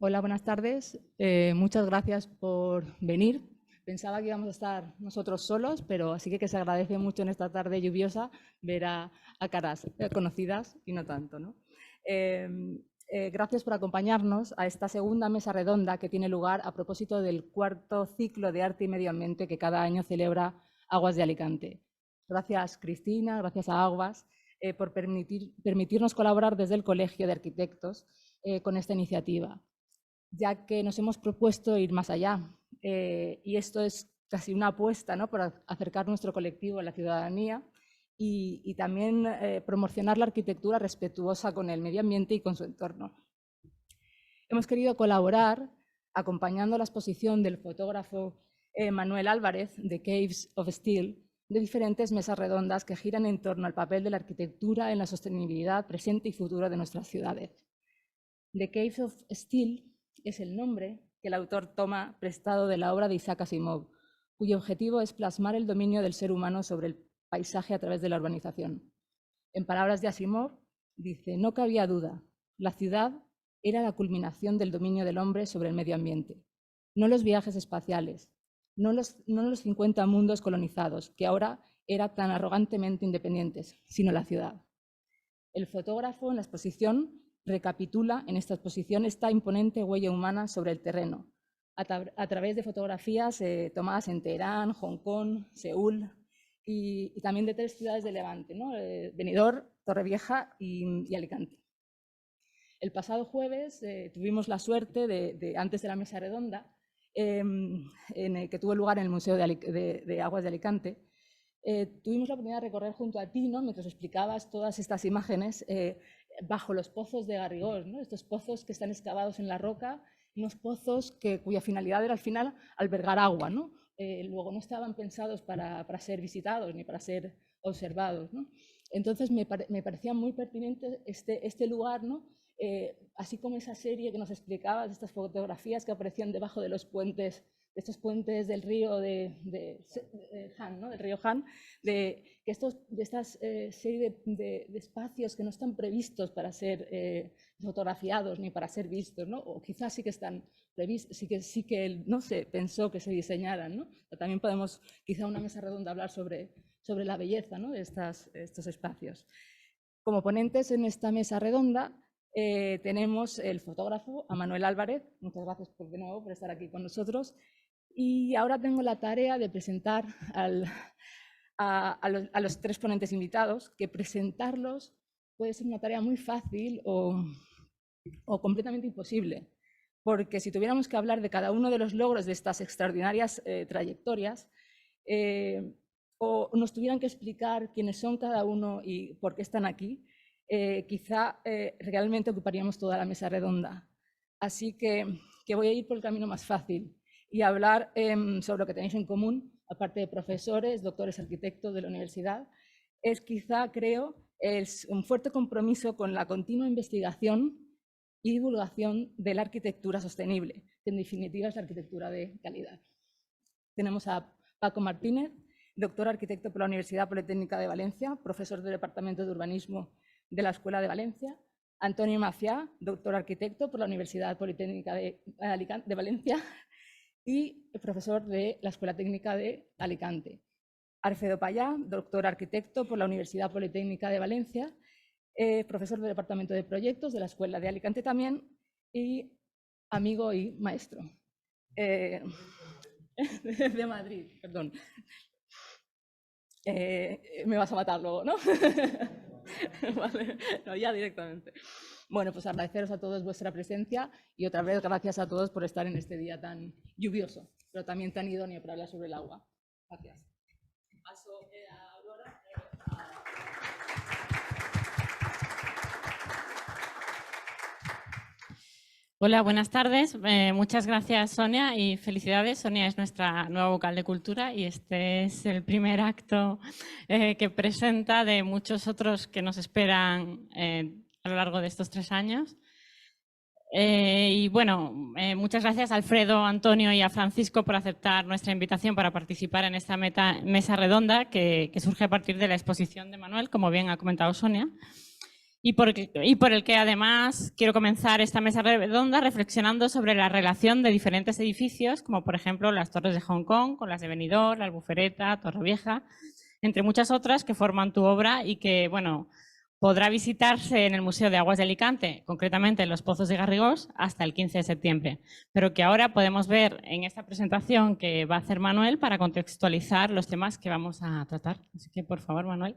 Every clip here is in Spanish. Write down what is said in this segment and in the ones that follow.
Hola, buenas tardes. Muchas gracias por venir. Pensaba que íbamos a estar nosotros solos, pero así que se agradece mucho en esta tarde lluviosa ver a caras conocidas y no tanto, ¿no? Eh, Gracias por acompañarnos a esta segunda mesa redonda que tiene lugar a propósito del cuarto ciclo de arte y medio ambiente que cada año celebra Aguas de Alicante. Gracias, Cristina, gracias a Aguas por permitirnos colaborar desde el Colegio de Arquitectos con esta iniciativa, ya que nos hemos propuesto ir más allá. Y esto es casi una apuesta, ¿no?, por acercar nuestro colectivo a la ciudadanía y también promocionar la arquitectura respetuosa con el medio ambiente y con su entorno. Hemos querido colaborar acompañando la exposición del fotógrafo Manuel Álvarez de Caves of Steel, de diferentes mesas redondas que giran en torno al papel de la arquitectura en la sostenibilidad presente y futuro de nuestras ciudades. The Caves of Steel es el nombre que el autor toma prestado de la obra de Isaac Asimov, cuyo objetivo es plasmar el dominio del ser humano sobre el paisaje a través de la urbanización. En palabras de Asimov, dice: no cabía duda, la ciudad era la culminación del dominio del hombre sobre el medio ambiente, no los viajes espaciales, no los 50 mundos colonizados, que ahora eran tan arrogantemente independientes, sino la ciudad. El fotógrafo en la exposición recapitula en esta exposición esta imponente huella humana sobre el terreno, a través de fotografías tomadas en Teherán, Hong Kong, Seúl y también de 3 ciudades de Levante, ¿no?, Benidorm, Torrevieja y Alicante. El pasado jueves tuvimos la suerte antes de la mesa redonda, que tuvo lugar en el Museo de Aguas de Alicante, tuvimos la oportunidad de recorrer junto a ti, ¿no?, mientras explicabas todas estas imágenes, bajo los pozos de Garrigós, ¿no?, estos pozos que están excavados en la roca, unos pozos cuya finalidad era al final albergar agua, ¿no? Luego no estaban pensados para ser visitados ni para ser observados, ¿no? Entonces me parecía muy pertinente este lugar, ¿no? Así como esa serie que nos explicabas, de estas fotografías que aparecían debajo de los puentes, de estos puentes del río Han, ¿no?, del río Han, de esta serie de espacios que no están previstos para ser fotografiados ni para ser vistos, ¿no? O quizás sí que están previstos, sí que no se pensó que se diseñaran, ¿no? Pero también podemos, quizá una mesa redonda, hablar sobre la belleza, ¿no?, de estos espacios. Como ponentes en esta mesa redonda tenemos el fotógrafo a Manuel Álvarez. Muchas gracias de nuevo por estar aquí con nosotros. Y ahora tengo la tarea de presentar a los 3 ponentes invitados, que presentarlos puede ser una tarea muy fácil o completamente imposible, porque si tuviéramos que hablar de cada uno de los logros de estas extraordinarias trayectorias, o nos tuvieran que explicar quiénes son cada uno y por qué están aquí, quizá realmente ocuparíamos toda la mesa redonda. Así que voy a ir por el camino más fácil y hablar sobre lo que tenéis en común, aparte de profesores, doctores arquitectos de la universidad. Es quizá, creo, es un fuerte compromiso con la continua investigación y divulgación de la arquitectura sostenible, que en definitiva es la arquitectura de calidad. Tenemos a Paco Martínez, doctor arquitecto por la Universidad Politécnica de Valencia, profesor del Departamento de Urbanismo de la Escuela de Valencia; Antonio Macià, doctor arquitecto por la Universidad Politécnica de Valencia y profesor de la Escuela Técnica de Alicante; Alfredo Payá, doctor arquitecto por la Universidad Politécnica de Valencia, profesor del Departamento de Proyectos de la Escuela de Alicante también, y amigo y maestro. De Madrid, perdón. Me vas a matar luego, ¿no? Vale, no, ya directamente. Bueno, pues agradeceros a todos vuestra presencia y otra vez gracias a todos por estar en este día tan lluvioso, pero también tan idóneo para hablar sobre el agua. Gracias. Paso a Aurora. Hola, buenas tardes. Muchas gracias, Sonia, y felicidades. Sonia es nuestra nueva vocal de cultura y este es el primer acto que presenta de muchos otros que nos esperan a lo largo de estos 3 años. Y bueno, muchas gracias a Alfredo, Antonio y a Francisco por aceptar nuestra invitación para participar en esta mesa redonda que surge a partir de la exposición de Manuel, como bien ha comentado Sonia. y por el que además quiero comenzar esta mesa redonda reflexionando sobre la relación de diferentes edificios, como por ejemplo las torres de Hong Kong con las de Benidorm, la Albufera, Torrevieja, entre muchas otras que forman tu obra y que, bueno, podrá visitarse en el Museo de Aguas de Alicante, concretamente en los Pozos de Garrigós, hasta el 15 de septiembre, pero que ahora podemos ver en esta presentación que va a hacer Manuel para contextualizar los temas que vamos a tratar. Así que, por favor, Manuel.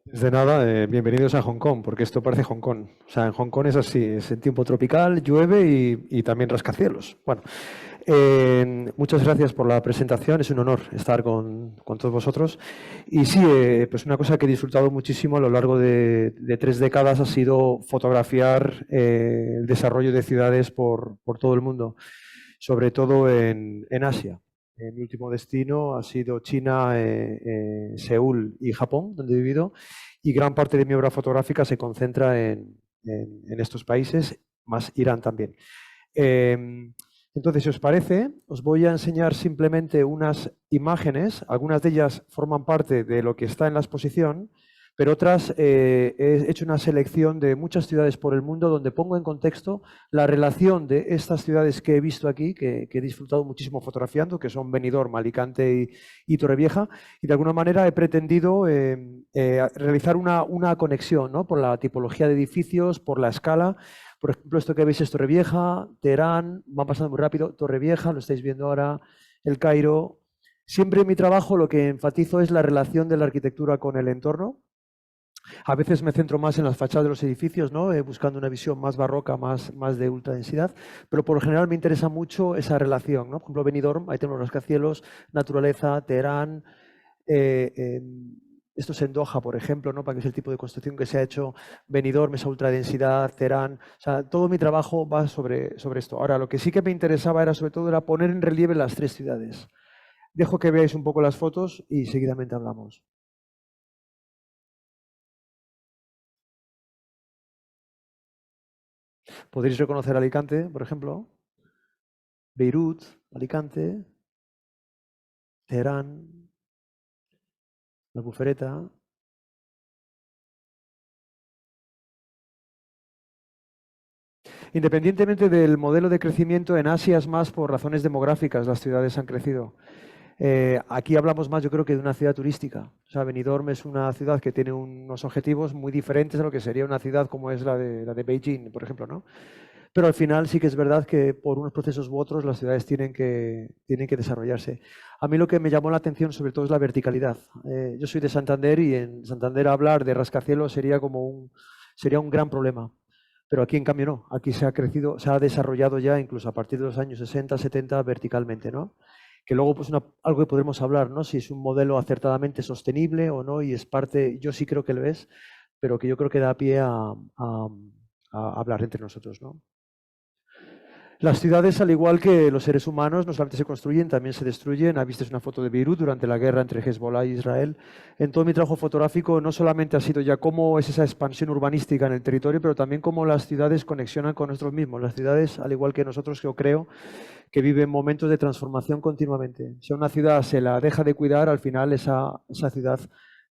De nada, bienvenidos a Hong Kong, porque esto parece Hong Kong. O sea, en Hong Kong es así, es en tiempo tropical, llueve y también rascacielos. Bueno, muchas gracias por la presentación, es un honor estar con todos vosotros. Y sí, pues una cosa que he disfrutado muchísimo a lo largo de 3 décadas ha sido fotografiar el desarrollo de ciudades por todo el mundo, sobre todo en Asia. Mi último destino ha sido China, Seúl y Japón, donde he vivido, y gran parte de mi obra fotográfica se concentra en estos países, más Irán también. Entonces, si os parece, os voy a enseñar simplemente unas imágenes. Algunas de ellas forman parte de lo que está en la exposición, pero otras he hecho una selección de muchas ciudades por el mundo donde pongo en contexto la relación de estas ciudades que he visto aquí, que he disfrutado muchísimo fotografiando, que son Benidorm, Alicante y Torrevieja, y de alguna manera he pretendido realizar una conexión, ¿no? Por la tipología de edificios, por la escala. Por ejemplo, esto que veis es Torrevieja, Teherán, va pasando muy rápido, Torrevieja, lo estáis viendo ahora, El Cairo. Siempre en mi trabajo lo que enfatizo es la relación de la arquitectura con el entorno. A veces me centro más en las fachadas de los edificios, ¿no? Buscando una visión más barroca, más de ultradensidad, pero por lo general me interesa mucho esa relación, ¿no? Por ejemplo, Benidorm, ahí tenemos los rascacielos, naturaleza, Teherán, esto es en Doha, por ejemplo, ¿no? Para que es el tipo de construcción que se ha hecho, Benidorm, esa ultradensidad, Teherán, o sea, todo mi trabajo va sobre esto. Ahora, lo que sí que me interesaba era sobre todo poner en relieve las 3 ciudades. Dejo que veáis un poco las fotos y seguidamente hablamos. Podréis reconocer Alicante, por ejemplo, Beirut, Alicante, Teherán, la Albufera. Independientemente del modelo de crecimiento, en Asia es más por razones demográficas, las ciudades han crecido. Aquí hablamos más, yo creo, que de una ciudad turística. O sea, Benidorm es una ciudad que tiene unos objetivos muy diferentes a lo que sería una ciudad como es la de Beijing, por ejemplo, ¿no? Pero al final sí que es verdad que por unos procesos u otros las ciudades tienen que desarrollarse. A mí lo que me llamó la atención sobre todo es la verticalidad. Yo soy de Santander y en Santander hablar de rascacielos sería un gran problema. Pero aquí en cambio no. Aquí se ha crecido, se ha desarrollado ya incluso a partir de los años 60, 70 verticalmente, ¿no? Que luego pues algo que podremos hablar, ¿no? Si es un modelo acertadamente sostenible o no y es parte, yo sí creo que lo es, pero que yo creo que da pie a hablar entre nosotros, ¿no? Las ciudades, al igual que los seres humanos, no solamente se construyen, también se destruyen. Viste una foto de Beirut durante la guerra entre Hezbollah e Israel. En todo mi trabajo fotográfico no solamente ha sido ya cómo es esa expansión urbanística en el territorio, pero también cómo las ciudades conexionan con nosotros mismos. Las ciudades, al igual que nosotros, yo creo, que viven momentos de transformación continuamente. Si a una ciudad se la deja de cuidar, al final esa ciudad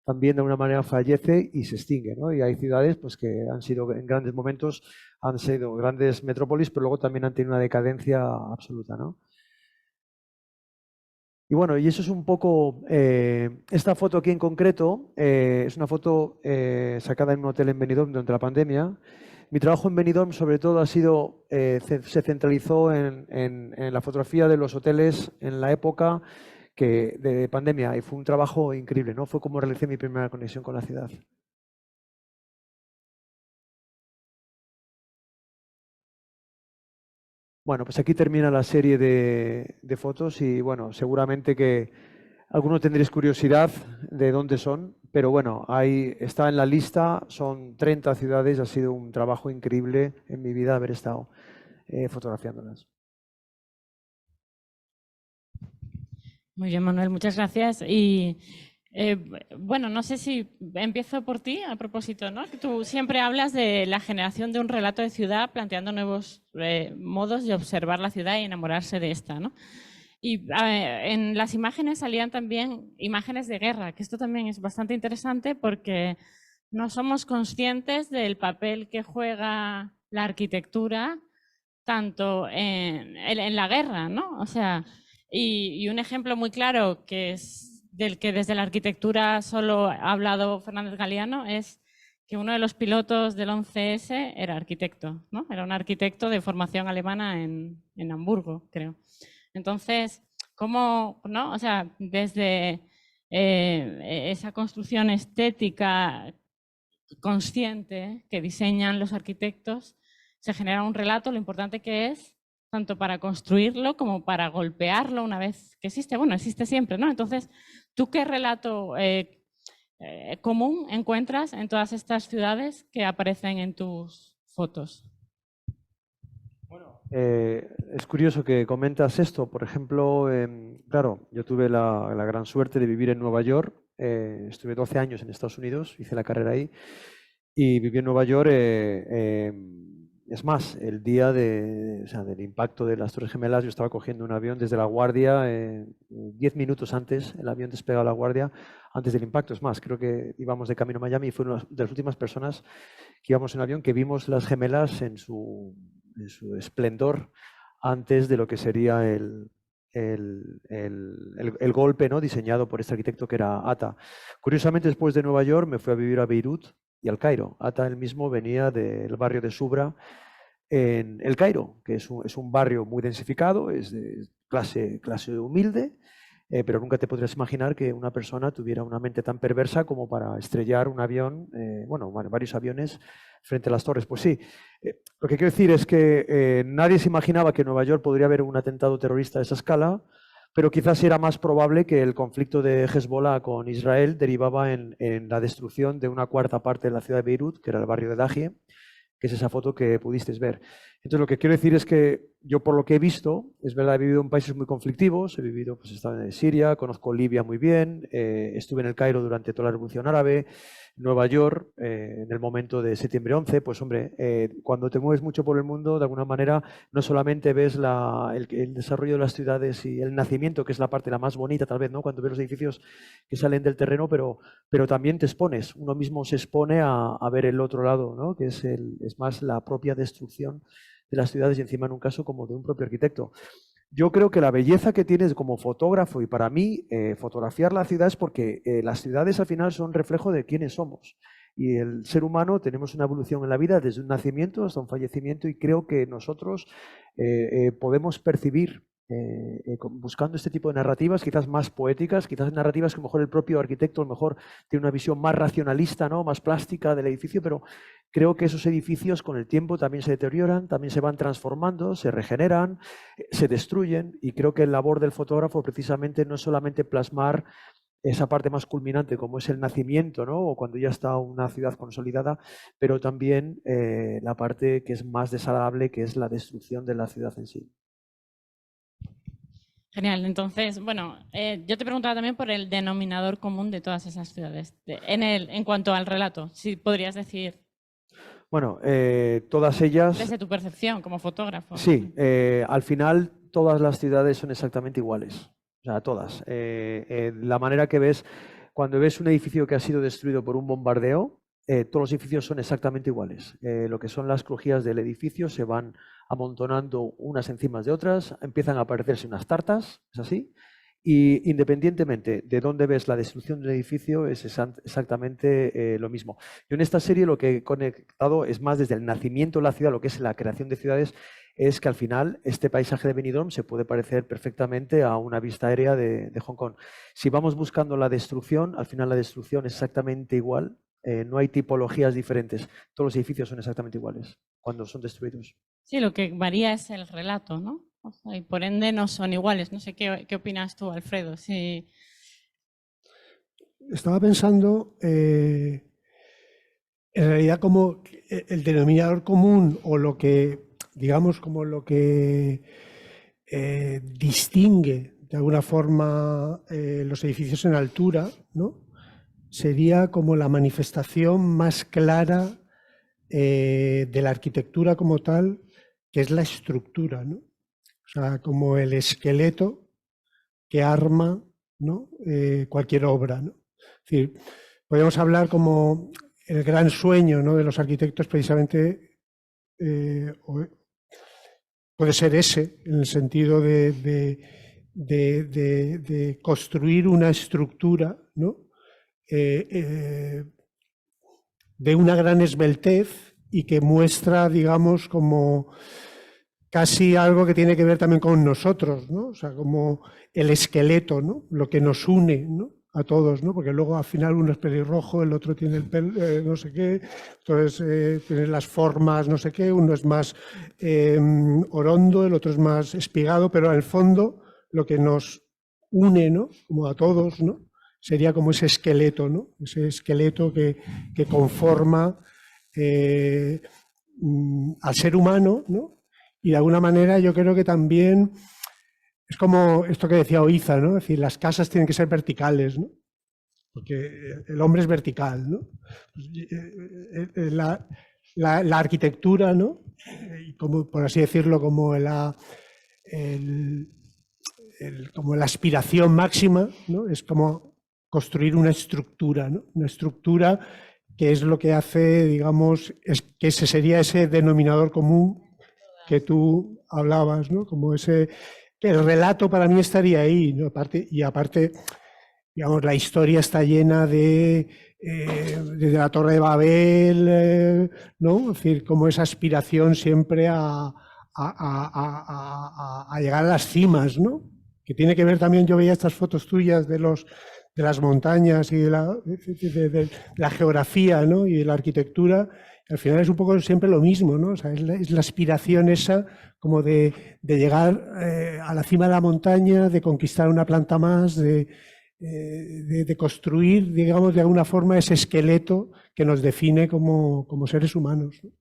también de alguna manera fallece y se extingue, ¿no? Y hay ciudades pues, que han sido en grandes momentos, han sido grandes metrópolis, pero luego también han tenido una decadencia absoluta, ¿no? Y bueno, y eso es un poco, esta foto aquí en concreto, es una foto sacada en un hotel en Benidorm durante la pandemia. Mi trabajo en Benidorm sobre todo ha sido, se centralizó en la fotografía de los hoteles en la época de pandemia y fue un trabajo increíble, ¿no? Fue como realicé mi primera conexión con la ciudad. Bueno, pues aquí termina la serie de fotos y bueno, seguramente que algunos tendréis curiosidad de dónde son, pero bueno, ahí está en la lista, son 30 ciudades, ha sido un trabajo increíble en mi vida haber estado fotografiándolas. Muy bien, Manuel, muchas gracias. Y bueno, no sé si empiezo por ti a propósito, ¿no? Tú siempre hablas de la generación de un relato de ciudad planteando nuevos modos de observar la ciudad y enamorarse de esta, ¿no? Y en las imágenes salían también imágenes de guerra, que esto también es bastante interesante porque no somos conscientes del papel que juega la arquitectura tanto en la guerra, ¿no? O sea, y un ejemplo muy claro que es del que desde la arquitectura solo ha hablado Fernández Galiano es que uno de los pilotos del 11S era arquitecto, ¿no? Era un arquitecto de formación alemana en Hamburgo, creo. Entonces, ¿cómo, no? O sea, desde esa construcción estética consciente que diseñan los arquitectos, se genera un relato, lo importante que es, tanto para construirlo como para golpearlo una vez que existe. Bueno, existe siempre, ¿no? Entonces, ¿tú qué relato común encuentras en todas estas ciudades que aparecen en tus fotos? Bueno, es curioso que comentas esto. Por ejemplo, claro, yo tuve la gran suerte de vivir en Nueva York. Estuve 12 años en Estados Unidos, hice la carrera ahí y viví en Nueva York. Es más, el día o sea, del impacto de las Torres Gemelas, yo estaba cogiendo un avión desde La Guardia, 10 minutos antes, el avión despegaba La Guardia, antes del impacto. Es más, creo que íbamos de camino a Miami y fue una de las últimas personas que íbamos en avión que vimos las gemelas en su esplendor antes de lo que sería el golpe, ¿no?, diseñado por este arquitecto que era Atta. Curiosamente, después de Nueva York me fui a vivir a Beirut y al Cairo. Atta él mismo venía del barrio de Subra en El Cairo, que es un barrio muy densificado, es de clase humilde, pero nunca te podrías imaginar que una persona tuviera una mente tan perversa como para estrellar un avión, bueno, varios aviones frente a las torres. Pues sí, lo que quiero decir es que nadie se imaginaba que en Nueva York podría haber un atentado terrorista de esa escala, pero quizás era más probable que el conflicto de Hezbollah con Israel derivaba en la destrucción de una cuarta parte de la ciudad de Beirut, que era el barrio de Dahie, que es esa foto que pudisteis ver. Entonces, lo que quiero decir es que yo, por lo que he visto, es verdad, he vivido en países muy conflictivos, he vivido, pues, he estado en Siria, conozco Libia muy bien, estuve en el Cairo durante toda la Revolución Árabe, Nueva York, en el momento de septiembre 11, pues hombre, cuando te mueves mucho por el mundo, de alguna manera, no solamente ves el desarrollo de las ciudades y el nacimiento, que es la parte la más bonita tal vez, ¿no?, cuando ves los edificios que salen del terreno, pero también te expones, uno mismo se expone a ver el otro lado, ¿no?, que es más la propia destrucción de las ciudades y encima en un caso como de un propio arquitecto. Yo creo que la belleza que tienes como fotógrafo, y para mí fotografiar la ciudad es porque las ciudades al final son reflejo de quiénes somos. Y el ser humano tenemos una evolución en la vida desde un nacimiento hasta un fallecimiento, y creo que nosotros podemos percibir, buscando este tipo de narrativas, quizás más poéticas, quizás narrativas que a lo mejor el propio arquitecto a lo mejor tiene una visión más racionalista, ¿no?, más plástica del edificio, pero creo que esos edificios con el tiempo también se deterioran, también se van transformando, se regeneran, se destruyen, y creo que el labor del fotógrafo precisamente no es solamente plasmar esa parte más culminante como es el nacimiento, ¿no?, o cuando ya está una ciudad consolidada, pero también la parte que es más desagradable, que es la destrucción de la ciudad en sí. Genial. Entonces, bueno, yo te preguntaba también por el denominador común de todas esas ciudades, en cuanto al relato, si podrías decir. Bueno, todas ellas. Desde tu percepción como fotógrafo. Sí, al final todas las ciudades son exactamente iguales, o sea, todas. La manera que ves, cuando ves un edificio que ha sido destruido por un bombardeo, todos los edificios son exactamente iguales. Lo que son las crujías del edificio se van amontonando unas encima de otras, empiezan a aparecerse unas tartas, es así, y independientemente de dónde ves la destrucción del edificio, es exactamente lo mismo. Yo en esta serie lo que he conectado es más desde el nacimiento de la ciudad, lo que es la creación de ciudades, es que al final este paisaje de Benidorm se puede parecer perfectamente a una vista aérea de Hong Kong. Si vamos buscando la destrucción, al final la destrucción es exactamente igual, no hay tipologías diferentes, todos los edificios son exactamente iguales cuando son destruidos. Sí, lo que varía es el relato, ¿no? O sea, y por ende no son iguales. No sé qué opinas tú, Alfredo. Sí. Estaba pensando, en realidad, como el denominador común, o lo que, digamos, como lo que distingue de alguna forma los edificios en altura, ¿no?, sería como la manifestación más clara de la arquitectura como tal, que es la estructura, ¿no? O sea, como el esqueleto que arma, ¿no?, cualquier obra, ¿no? Es decir, podemos hablar como el gran sueño, ¿no?, de los arquitectos precisamente puede ser ese, en el sentido de construir una estructura, ¿no?, de una gran esbeltez y que muestra, digamos, como casi algo que tiene que ver también con nosotros, ¿no? O sea, como el esqueleto, ¿no?, lo que nos une, ¿no?, a todos, ¿no? Porque luego al final uno es pelirrojo, el otro tiene el pelo, no sé qué, entonces tiene las formas, no sé qué, uno es más orondo, el otro es más espigado, pero al fondo lo que nos une, ¿no?, como a todos, ¿no?, sería como ese esqueleto, ¿no?, ese esqueleto que conforma al ser humano, ¿no? Y de alguna manera yo creo que también es como esto que decía Oiza, ¿no? Es decir, las casas tienen que ser verticales, ¿no? Porque el hombre es vertical, ¿no? La arquitectura, ¿no?, como, por así decirlo, como como la aspiración máxima, ¿no?, es como construir una estructura, ¿no?, una estructura que es lo que hace, digamos, que ese sería ese denominador común que tú hablabas, ¿no?, como ese, que el relato para mí estaría ahí, ¿no? Aparte, digamos, la historia está llena desde la Torre de Babel, ¿no?, es decir, como esa aspiración siempre a llegar a las cimas, ¿no?, que tiene que ver también, yo veía estas fotos tuyas de las montañas y de la geografía, ¿no?, y de la arquitectura. Al final es un poco siempre lo mismo, ¿no? O sea, es la aspiración esa como de llegar a la cima de la montaña, de conquistar una planta más, de construir, digamos, de alguna forma ese esqueleto que nos define como seres humanos, ¿no?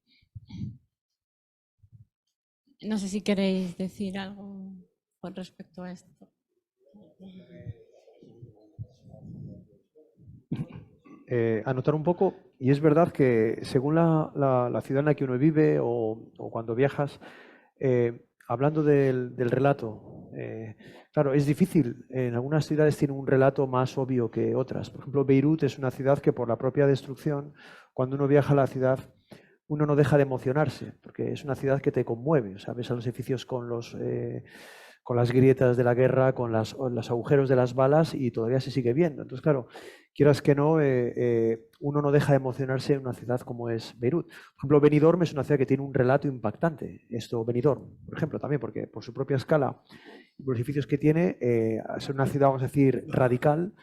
No sé si queréis decir algo con respecto a esto. Anotar un poco, y es verdad que según la ciudad en la que uno vive o cuando viajas, hablando del relato, claro, es difícil. En algunas ciudades tiene un relato más obvio que otras. Por ejemplo, Beirut es una ciudad que por la propia destrucción, cuando uno viaja a la ciudad, uno no deja de emocionarse, porque es una ciudad que te conmueve. O sea, ves a los edificios con las grietas de la guerra, con los agujeros de las balas y todavía se sigue viendo. Entonces, claro, quieras que no, uno no deja de emocionarse en una ciudad como es Beirut. Por ejemplo, Benidorm es una ciudad que tiene un relato impactante. Benidorm, por ejemplo, también, porque por su propia escala y por los edificios que tiene, es una ciudad, vamos a decir, radical.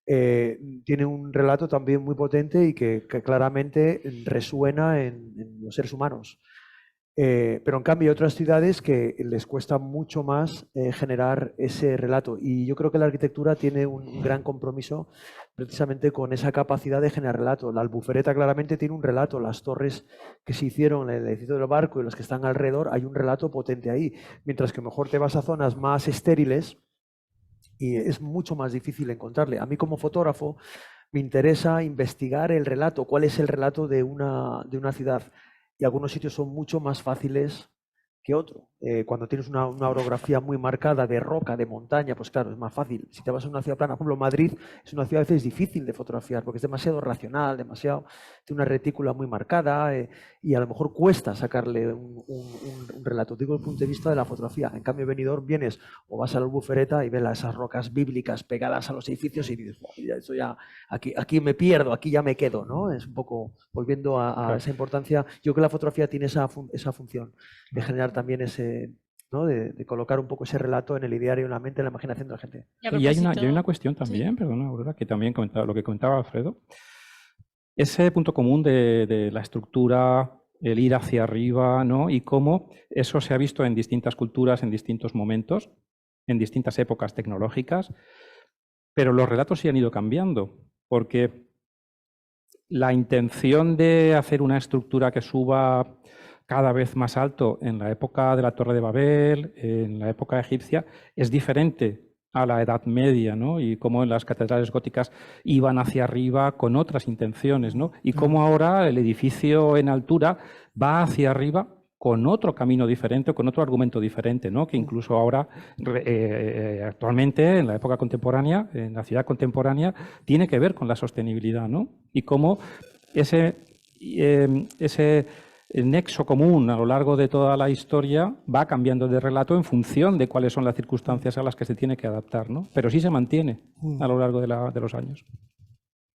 Tiene un relato también muy potente y que claramente resuena en los seres humanos. Pero en cambio hay otras ciudades que les cuesta mucho más generar ese relato, y yo creo que la arquitectura tiene un gran compromiso precisamente con esa capacidad de generar relato. La Albufereta claramente tiene un relato, las torres que se hicieron en el edificio del barco y los que están alrededor, hay un relato potente ahí, mientras que mejor te vas a zonas más estériles y es mucho más difícil encontrarle. A mí como fotógrafo me interesa investigar el relato, cuál es el relato de una ciudad. Y algunos sitios son mucho más fáciles que otro. Cuando tienes una orografía muy marcada de roca, de montaña, pues claro, es más fácil. Si te vas a una ciudad plana, por ejemplo, Madrid es una ciudad a veces difícil de fotografiar porque es demasiado racional, tiene una retícula muy marcada y a lo mejor cuesta sacarle un relato. Digo, desde el punto de vista de la fotografía. En cambio, Benidorm vienes o vas a la Albufereta y ves esas rocas bíblicas pegadas a los edificios y dices, eso ya, aquí me pierdo, aquí ya me quedo, ¿no? Es un poco volviendo a esa importancia. Yo creo que la fotografía tiene esa función de generar también ese, ¿no?, de colocar un poco ese relato en el ideario, en la mente, en la imaginación de la gente. Y hay una cuestión también, sí, perdona, Aurora, que también lo que comentaba Alfredo. Ese punto común de la estructura, el ir hacia arriba, ¿no?, y cómo eso se ha visto en distintas culturas, en distintos momentos, en distintas épocas tecnológicas, pero los relatos sí han ido cambiando, porque la intención de hacer una estructura que suba cada vez más alto en la época de la Torre de Babel, en la época egipcia, es diferente a la Edad Media, ¿no? Y cómo en las catedrales góticas iban hacia arriba con otras intenciones, ¿no? Y cómo ahora el edificio en altura va hacia arriba con otro camino diferente, con otro argumento diferente, ¿no? Que incluso ahora, actualmente, en la época contemporánea, en la ciudad contemporánea, tiene que ver con la sostenibilidad, ¿no? Y cómo ese nexo común a lo largo de toda la historia va cambiando de relato en función de cuáles son las circunstancias a las que se tiene que adaptar, ¿no? Pero sí se mantiene a lo largo de los años.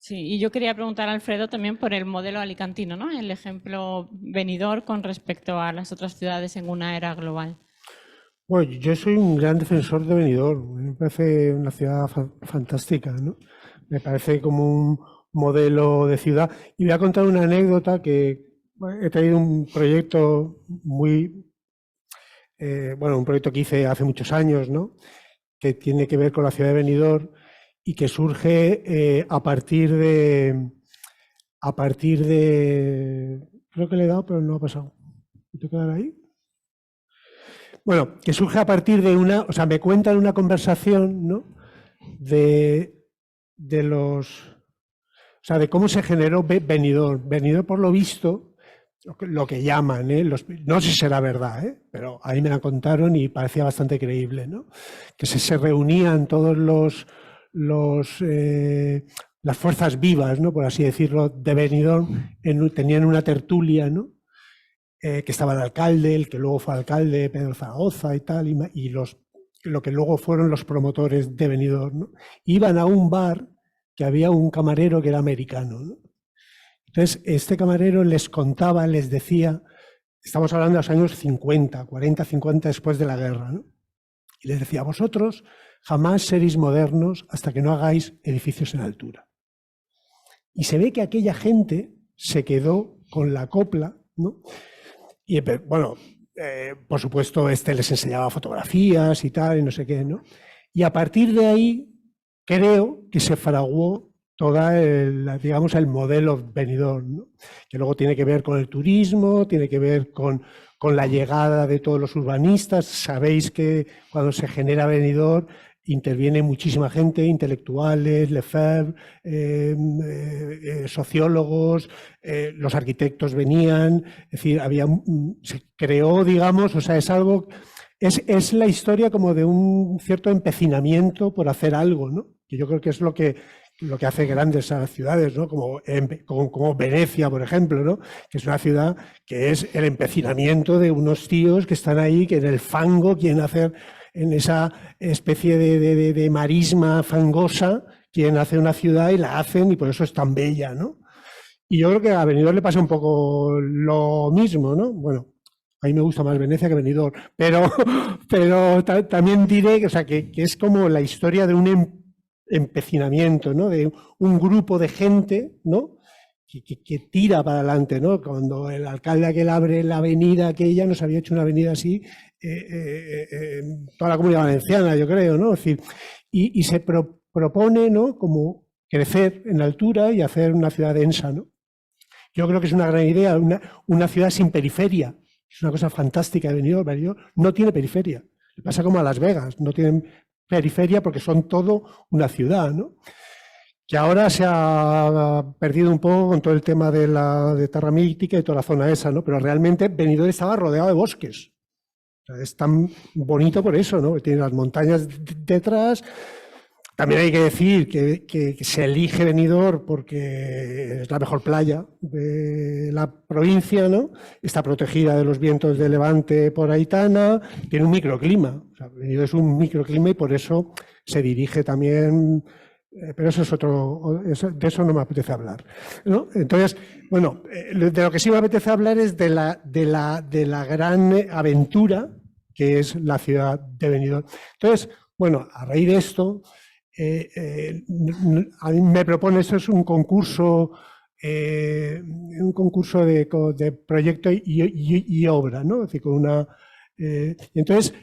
Sí, y yo quería preguntar a Alfredo también por el modelo alicantino, ¿no? El ejemplo Benidorm con respecto a las otras ciudades en una era global. Bueno, yo soy un gran defensor de Benidorm. Me parece una ciudad fantástica, ¿no? Me parece como un modelo de ciudad. Y voy a contar una anécdota que he traído un proyecto un proyecto que hice hace muchos años, ¿no? Que tiene que ver con la ciudad de Benidorm y que surge a partir de, creo que le he dado, pero no ha pasado. ¿Me tengo que dar ahí? Bueno, que surge a partir de me cuentan una conversación, ¿no? De cómo se generó Benidorm. Benidorm, por lo visto, lo que llaman, no sé si será verdad, pero ahí me la contaron y parecía bastante creíble, ¿no? Que se reunían todos las fuerzas vivas, ¿no? Por así decirlo, de Benidorm, tenían una tertulia, ¿no? Que estaba el alcalde, el que luego fue alcalde, Pedro Zaragoza y tal, y lo que luego fueron los promotores de Benidorm, ¿no? Iban a un bar que había un camarero que era americano, ¿no? Entonces, este camarero les contaba, les decía, estamos hablando de los años 50, 40, 50 después de la guerra, ¿no? Y les decía, vosotros jamás seréis modernos hasta que no hagáis edificios en altura. Y se ve que aquella gente se quedó con la copla, ¿no? Y bueno, por supuesto, les enseñaba fotografías y tal, y no sé qué, ¿no? Y a partir de ahí, creo que se fraguó toda el modelo Benidorm, ¿no? Que luego tiene que ver con el turismo, tiene que ver con la llegada de todos los urbanistas. Sabéis que cuando se genera Benidorm interviene muchísima gente, intelectuales, Lefebvre, sociólogos, los arquitectos venían, es decir, se creó, digamos, es algo, es la historia como de un cierto empecinamiento por hacer algo, ¿no? Que yo creo que es lo que hace grandes a las ciudades, ¿no? Como Venecia, por ejemplo, ¿no? Que es una ciudad que es el empecinamiento de unos tíos que están ahí, que en el fango quieren hacer, en esa especie de marisma fangosa, quieren hacer una ciudad y la hacen, y por eso es tan bella, ¿no? Y yo creo que a Benidorm le pasa un poco lo mismo, ¿no? Bueno, a mí me gusta más Venecia que Benidorm, pero también diré que es como la historia de un empecinamiento, ¿no? De un grupo de gente, ¿no? Que tira para adelante, ¿no? Cuando el alcalde aquel abre la avenida aquella, nos había hecho una avenida así, toda la Comunidad Valenciana, yo creo, ¿no? Es decir, y se propone, ¿no? Como crecer en altura y hacer una ciudad densa, ¿no? Yo creo que es una gran idea, una ciudad sin periferia. Es una cosa fantástica de Benidorm. No tiene periferia. Pasa como a Las Vegas, no tienen periferia porque son todo una ciudad, ¿no? Que ahora se ha perdido un poco con todo el tema de Terra Mítica y toda la zona esa, ¿no? Pero realmente Benidorm estaba rodeado de bosques. O sea, es tan bonito por eso, ¿no? Tiene las montañas detrás. También hay que decir que se elige Benidorm porque es la mejor playa de la provincia, ¿no? Está protegida de los vientos de levante por Aitana, tiene un microclima. O sea, Benidorm es un microclima y por eso se dirige también, pero eso es de eso no me apetece hablar, ¿no? Entonces, bueno, de lo que sí me apetece hablar es de la gran aventura que es la ciudad de Benidorm. Entonces, bueno, a raíz de esto, a mí me propone, esto es un concurso de proyecto y obra, ¿no? Es decir, entonces,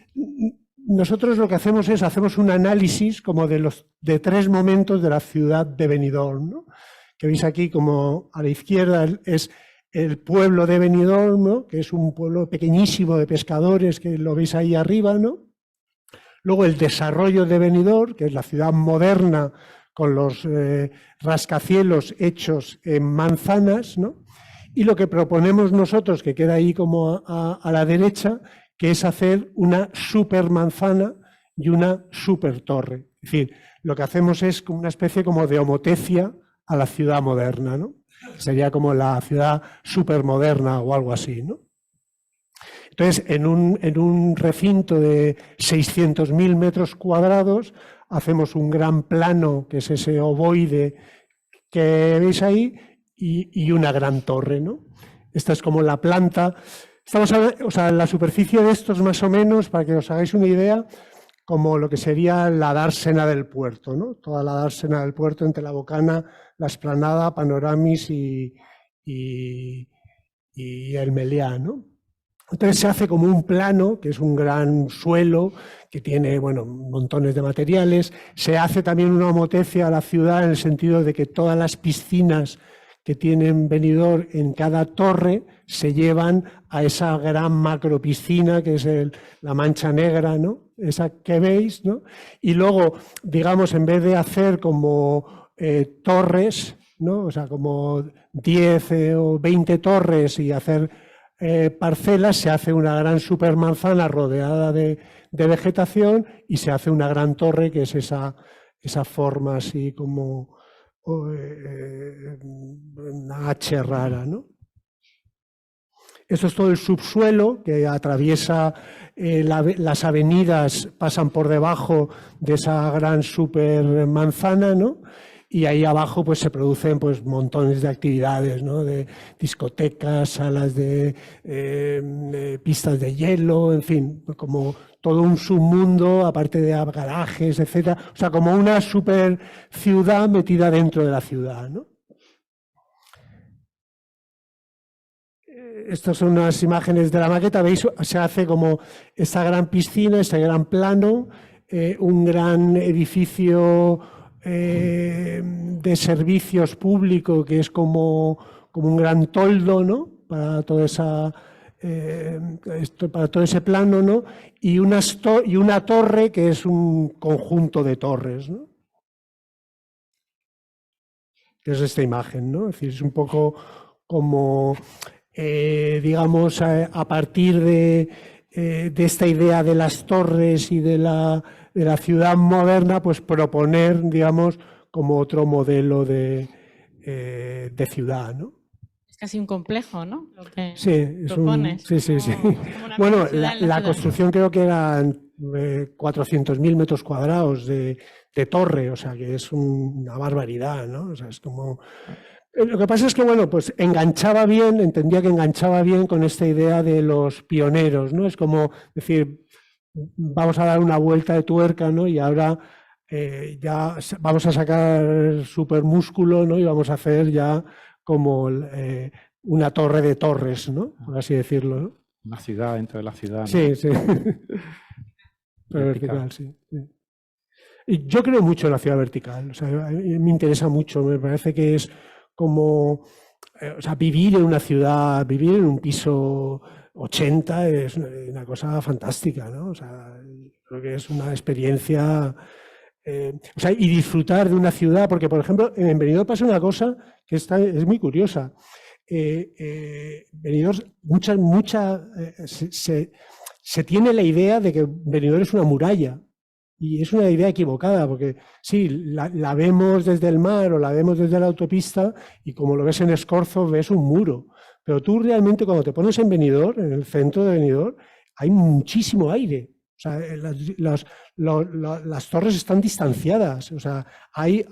nosotros lo que hacemos un análisis como de 3 momentos de la ciudad de Benidorm, ¿no? Que veis aquí como a la izquierda es el pueblo de Benidorm, ¿no? Que es un pueblo pequeñísimo de pescadores, que lo veis ahí arriba, ¿no? Luego el desarrollo de Benidorm, que es la ciudad moderna con los rascacielos hechos en manzanas, ¿no? Y lo que proponemos nosotros, que queda ahí como a la derecha, que es hacer una supermanzana y una supertorre. Es decir, lo que hacemos es una especie como de homotecia a la ciudad moderna, ¿no? Sería como la ciudad supermoderna o algo así, ¿no? Entonces, en un recinto de 600.000 metros cuadrados, hacemos un gran plano, que es ese ovoide que veis ahí, y una gran torre, ¿no? Esta es como la planta. Estamos hablando, o sea, la superficie de estos más o menos, para que os hagáis una idea, como lo que sería la dársena del puerto, ¿no? Toda la dársena del puerto entre la Bocana, la Esplanada, Panoramis y el Meliá, ¿no? Entonces se hace como un plano, que es un gran suelo, que tiene, bueno, montones de materiales. Se hace también una omotecia a la ciudad en el sentido de que todas las piscinas que tienen Benidorm en cada torre se llevan a esa gran macropiscina que es la Mancha Negra, ¿no? Esa que veis, ¿no? Y luego, digamos, en vez de hacer como torres, ¿no? O sea, como 10 o 20 torres y hacer parcelas, se hace una gran supermanzana rodeada de vegetación y se hace una gran torre que es esa forma así como una H rara, ¿no? Esto es todo el subsuelo que atraviesa las avenidas, pasan por debajo de esa gran supermanzana, ¿no? Y ahí abajo pues se producen pues montones de actividades, ¿no? De discotecas, salas de pistas de hielo, en fin, como todo un submundo, aparte de garajes, etcétera. O sea, como una super ciudad metida dentro de la ciudad, ¿no? Estas son unas imágenes de la maqueta. Veis, se hace como esta gran piscina, este gran plano, un gran edificio de servicios público que es como un gran toldo, ¿no? Para toda esa para todo ese plano, ¿no? Y una torre que es un conjunto de torres, ¿no? Que es esta imagen, ¿no? Es decir, es un poco como digamos, a partir de esta idea de las torres y de la ciudad moderna, pues proponer, digamos, como otro modelo de ciudad, ¿no? Es casi un complejo, ¿no? Lo que sí, propones. sí. Como Bueno, ciudad la construcción creo que eran 400.000 metros cuadrados de torre, o sea, que es una barbaridad, ¿no? O sea, es como... Lo que pasa es que, bueno, pues entendía que enganchaba bien con esta idea de los pioneros, ¿no? Es como decir, vamos a dar una vuelta de tuerca, ¿no? Y ahora ya vamos a sacar supermúsculo, ¿no? Y vamos a hacer ya como una torre de torres, ¿no? Por así decirlo, ¿no? Una ciudad dentro de la ciudad, ¿no? Sí. Pero vertical, sí. Y yo creo mucho en la ciudad vertical, o sea, a mí me interesa mucho, me parece que es como, o sea, vivir en una ciudad, vivir en un piso 80 es una cosa fantástica, ¿no? O sea, creo que es una experiencia, o sea, y disfrutar de una ciudad, porque, por ejemplo, en Benidorm pasa una cosa que es muy curiosa. Benidorm, se tiene la idea de que Benidorm es una muralla. Y es una idea equivocada, porque sí, la vemos desde el mar o la vemos desde la autopista y como lo ves en Escorzo ves un muro. Pero tú realmente cuando te pones en Benidorm, en el centro de Benidorm, hay muchísimo aire. O sea, las torres están distanciadas. O sea, hay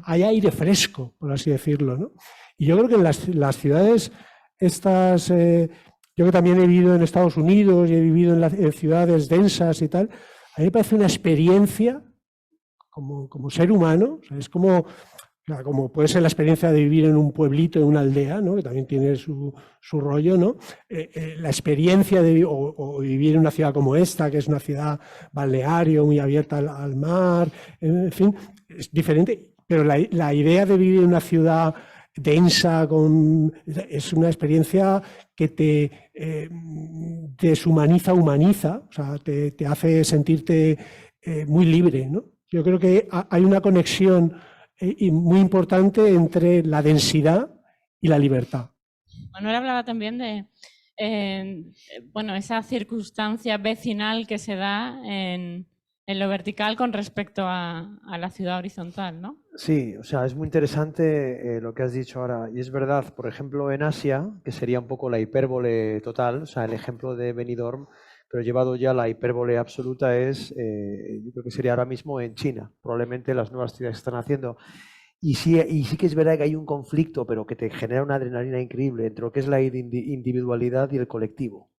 aire fresco, por así decirlo, ¿no? Y yo creo que en las ciudades estas... yo que también he vivido en Estados Unidos y he vivido en ciudades densas y tal... A mí me parece una experiencia como ser humano, o sea, es como puede ser la experiencia de vivir en un pueblito, en una aldea, ¿no? Que también tiene su rollo, ¿no? La experiencia de o vivir en una ciudad como esta, que es una ciudad balneario, muy abierta al mar, en fin, es diferente, pero la idea de vivir en una ciudad densa, es una experiencia que te deshumaniza, humaniza, o sea, te hace sentirte muy libre, ¿no? Yo creo que hay una conexión muy importante entre la densidad y la libertad. Manuel hablaba también de bueno, esa circunstancia vecinal que se da en en lo vertical con respecto a la ciudad horizontal, ¿no? Sí, o sea, es muy interesante lo que has dicho ahora. Y es verdad, por ejemplo, en Asia, que sería un poco la hipérbole total, o sea, el ejemplo de Benidorm, pero llevado ya a la hipérbole absoluta es, yo creo que sería ahora mismo en China, probablemente las nuevas ciudades que están haciendo. Y sí que es verdad que hay un conflicto, pero que te genera una adrenalina increíble entre lo que es la individualidad y el colectivo.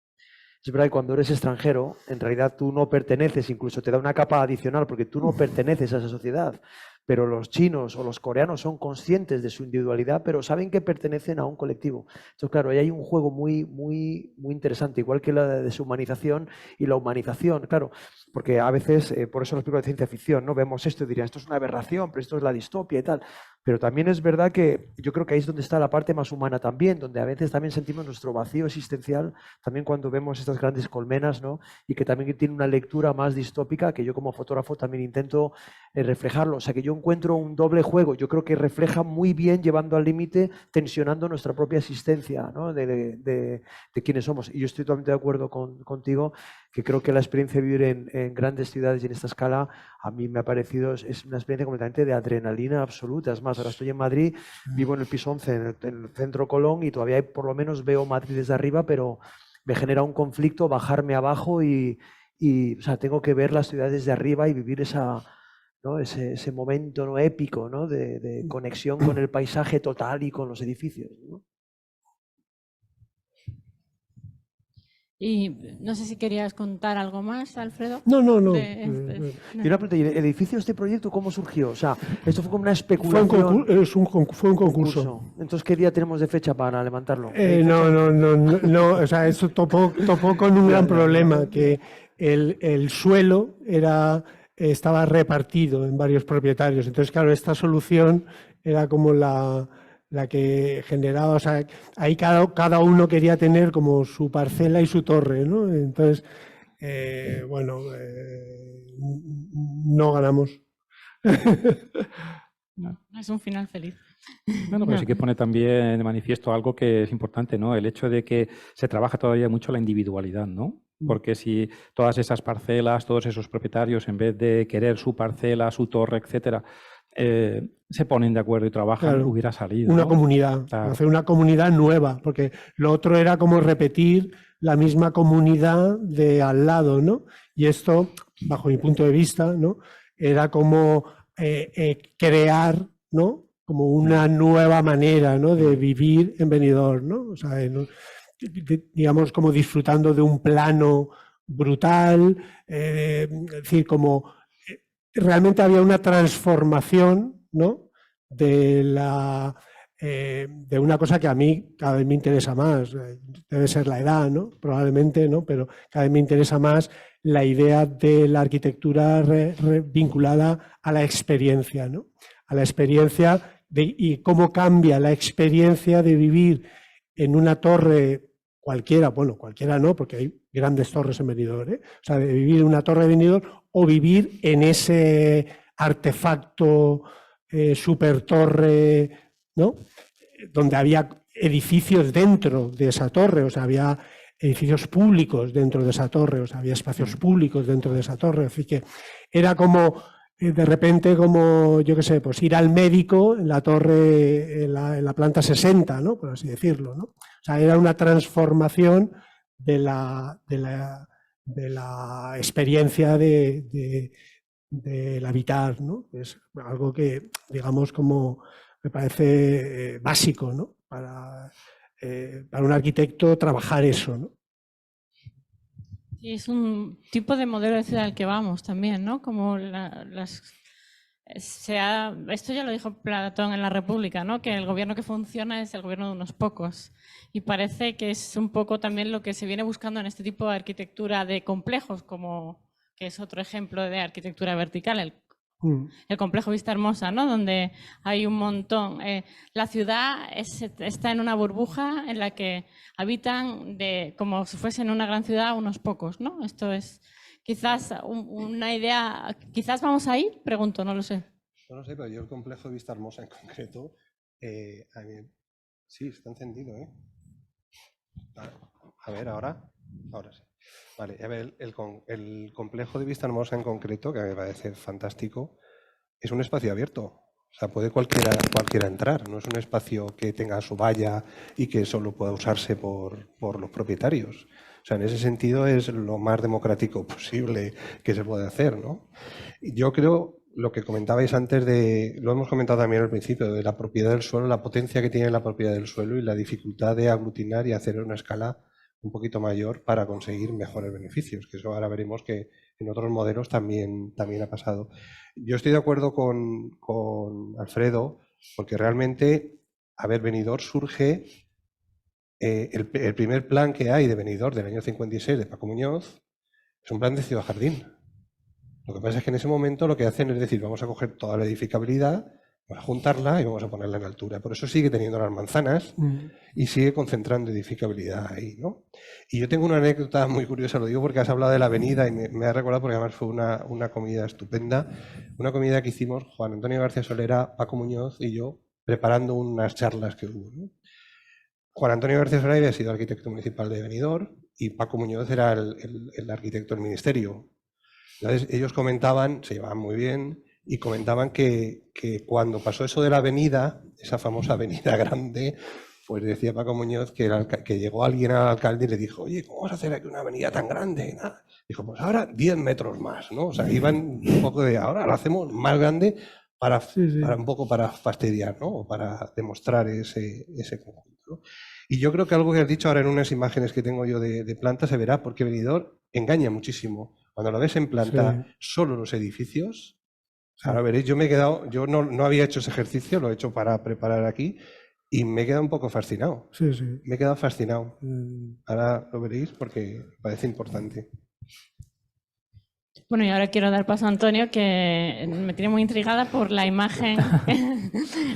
Es verdad que cuando eres extranjero, en realidad tú no perteneces, incluso te da una capa adicional porque tú no perteneces a esa sociedad. Pero los chinos o los coreanos son conscientes de su individualidad, pero saben que pertenecen a un colectivo. Entonces, claro, ahí hay un juego muy interesante, igual que la deshumanización y la humanización, claro, porque a veces, por eso en las películas de ciencia ficción, ¿no? Vemos esto y dirían, esto es una aberración, pero esto es la distopia y tal. Pero también es verdad que yo creo que ahí es donde está la parte más humana también, donde a veces también sentimos nuestro vacío existencial, también cuando vemos estas grandes colmenas, ¿no? Y que también tiene una lectura más distópica, que yo como fotógrafo también intento reflejarlo. O sea, que yo encuentro un doble juego. Yo creo que refleja muy bien, llevando al límite, tensionando nuestra propia existencia, ¿no? de quiénes somos. Y yo estoy totalmente de acuerdo contigo, que creo que la experiencia de vivir en grandes ciudades y en esta escala, a mí me ha parecido, es una experiencia completamente de adrenalina absoluta. Es más, ahora estoy en Madrid, vivo en el piso 11, en el centro Colón, y todavía por lo menos veo Madrid desde arriba, pero me genera un conflicto bajarme abajo y o sea, tengo que ver las ciudades desde arriba y vivir esa, ¿no? ese momento, ¿no? épico, ¿no? de conexión con el paisaje total y con los edificios, ¿no? Y no sé si querías contar algo más, Alfredo. No. Y una pregunta, ¿y el edificio de este proyecto cómo surgió? O sea, esto fue como una especulación. Fue un concurso. Entonces, ¿qué día tenemos de fecha para levantarlo? No, o sea, eso topó con un gran problema, que el suelo estaba repartido en varios propietarios. Entonces, claro, esta solución era como la que generaba, o sea, ahí cada uno quería tener como su parcela y su torre, ¿no? Entonces, no ganamos. No es un final feliz. Bueno, pero sí que pone también de manifiesto algo que es importante, ¿no? El hecho de que se trabaja todavía mucho la individualidad, ¿no? Porque si todas esas parcelas, todos esos propietarios, en vez de querer su parcela, su torre, etcétera, se ponen de acuerdo y trabajan, Claro, hubiera salido, una ¿no? comunidad, Claro. hacer una comunidad nueva, porque lo otro era como repetir la misma comunidad de al lado, ¿no? Y esto, bajo mi punto de vista, ¿no? Era como crear, ¿no? Como una nueva manera, ¿no? de vivir en Benidorm, ¿no? O sea, digamos, como disfrutando de un plano brutal, es decir, como realmente había una transformación, ¿no? de una cosa que a mí cada vez me interesa más. Debe ser la edad, ¿no? Probablemente, ¿no? Pero cada vez me interesa más la idea de la arquitectura vinculada a la experiencia, ¿no? A la experiencia y cómo cambia la experiencia de vivir en una torre cualquiera, bueno, cualquiera no, porque hay grandes torres en Benidorm, ¿eh? O sea, de vivir en una torre de Benidorm o vivir en ese artefacto super torre, ¿no? Donde había edificios dentro de esa torre, o sea, había edificios públicos dentro de esa torre, o sea, había espacios públicos dentro de esa torre, así que era como de repente como, yo qué sé, pues ir al médico en la torre, en la planta 60, ¿no? Por así decirlo, ¿no? O sea, era una transformación de la experiencia del habitar, ¿no? Es algo que, digamos, como me parece básico, ¿no? Para un arquitecto trabajar eso, ¿no? Y es un tipo de modelo de ciudad al que vamos también, ¿no? Como esto ya lo dijo Platón en la República, ¿no? Que el gobierno que funciona es el gobierno de unos pocos. Y parece que es un poco también lo que se viene buscando en este tipo de arquitectura de complejos, como que es otro ejemplo de arquitectura vertical, el complejo Vista Hermosa, ¿no? Donde hay un montón. La ciudad está en una burbuja en la que habitan, como si fuesen una gran ciudad, unos pocos, ¿no? Esto es quizás una idea. ¿Quizás vamos a ir? Pregunto, no lo sé. No lo sé, pero yo el complejo de Vista Hermosa en concreto, sí, está encendido, ¿eh? A ver, ahora sí. Vale, a ver, el complejo de Vista Hermosa en concreto, que me parece fantástico, es un espacio abierto. O sea, puede cualquiera entrar. No es un espacio que tenga su valla y que solo pueda usarse por los propietarios. O sea, en ese sentido es lo más democrático posible que se puede hacer, ¿no? Yo creo, lo que comentabais antes lo hemos comentado también al principio, de la propiedad del suelo, la potencia que tiene la propiedad del suelo y la dificultad de aglutinar y hacer una escala un poquito mayor para conseguir mejores beneficios, que eso ahora veremos que en otros modelos también ha pasado. Yo estoy de acuerdo con Alfredo, porque realmente, a ver, Benidorm surge, el primer plan que hay de Benidorm del año 56 de Paco Muñoz es un plan de ciudad jardín. Lo que pasa es que en ese momento lo que hacen es decir, vamos a coger toda la edificabilidad, vamos a juntarla y vamos a ponerla en altura. Por eso sigue teniendo las manzanas y sigue concentrando edificabilidad ahí, ¿no? Y yo tengo una anécdota muy curiosa, lo digo porque has hablado de la avenida y me ha recordado porque además fue una comida estupenda. Una comida que hicimos Juan Antonio García Solera, Paco Muñoz y yo, preparando unas charlas que hubo, ¿no? Juan Antonio García Solera había sido arquitecto municipal de Benidorm y Paco Muñoz era el arquitecto del ministerio. Entonces ellos comentaban, se llevaban muy bien, y comentaban que cuando pasó eso de la avenida, esa famosa avenida grande, pues decía Paco Muñoz que llegó alguien al alcalde y le dijo, oye, ¿cómo vas a hacer aquí una avenida tan grande? Y nada. Dijo, pues ahora 10 metros más, ¿no? O sea, iban un poco de, ahora lo hacemos más grande para un poco para fastidiar, ¿no? O para demostrar ese conjunto, ¿no? Y yo creo que algo que has dicho ahora en unas imágenes que tengo yo de planta se verá, porque Benidorm engaña muchísimo. Cuando lo ves en planta, solo los edificios. Ahora veréis, yo no había hecho ese ejercicio, lo he hecho para preparar aquí y me he quedado un poco fascinado. Sí, sí. Me he quedado fascinado. Ahora lo veréis porque parece importante. Bueno, y ahora quiero dar paso a Antonio, que me tiene muy intrigada por la imagen que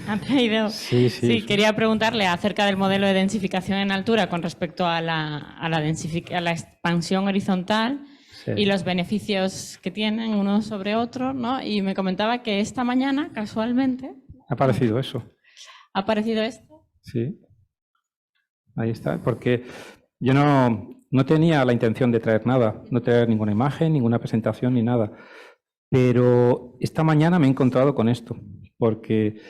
ha traído. Sí, quería preguntarle acerca del modelo de densificación en altura con respecto a la expansión horizontal. Sí. Y los beneficios que tienen uno sobre otro, ¿no? Y me comentaba que esta mañana, casualmente... ¿Ha aparecido eso? ¿Ha aparecido esto? Sí. Ahí está, porque yo no tenía la intención de traer nada, no traer ninguna imagen, ninguna presentación ni nada. Pero esta mañana me he encontrado con esto, porque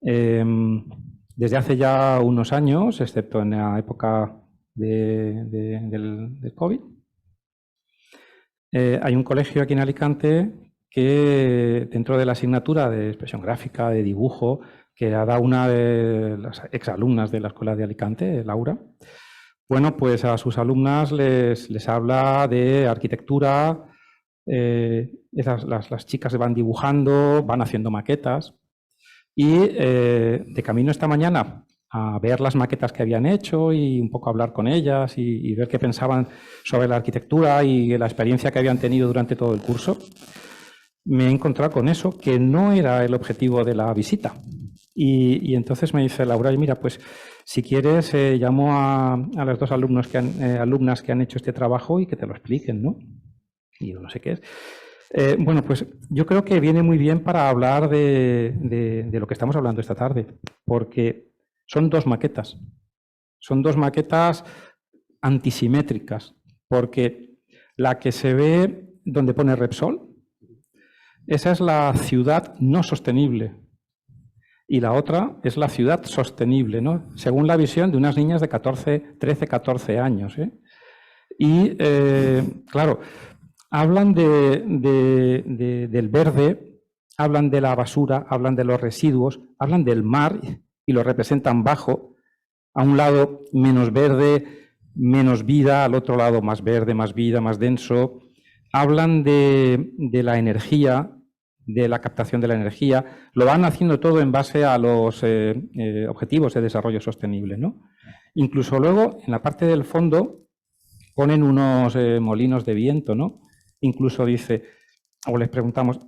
desde hace ya unos años, excepto en la época del COVID, hay un colegio aquí en Alicante que dentro de la asignatura de expresión gráfica, de dibujo, que ha dado una de las exalumnas de la Escuela de Alicante, Laura, bueno, pues a sus alumnas les habla de arquitectura, las chicas se van dibujando, van haciendo maquetas y de camino esta mañana a ver las maquetas que habían hecho y un poco hablar con ellas y ver qué pensaban sobre la arquitectura y la experiencia que habían tenido durante todo el curso, me he encontrado con eso, que no era el objetivo de la visita. Y entonces me dice Laura, mira, pues si quieres llamo a las dos alumnas que han hecho este trabajo y que te lo expliquen, ¿no? Y yo no sé qué es. Bueno, pues yo creo que viene muy bien para hablar de lo que estamos hablando esta tarde, porque son dos maquetas. Son dos maquetas antisimétricas, porque la que se ve donde pone Repsol, esa es la ciudad no sostenible. Y la otra es la ciudad sostenible, ¿no? Según la visión de unas niñas de 13, 14 años. Y, claro, hablan del verde, hablan de la basura, hablan de los residuos, hablan del mar y lo representan bajo, a un lado menos verde, menos vida, al otro lado más verde, más vida, más denso. Hablan de la energía, de la captación de la energía. Lo van haciendo todo en base a los objetivos de desarrollo sostenible, ¿no? Incluso luego, en la parte del fondo, ponen unos molinos de viento, ¿no? Incluso dice, o les preguntamos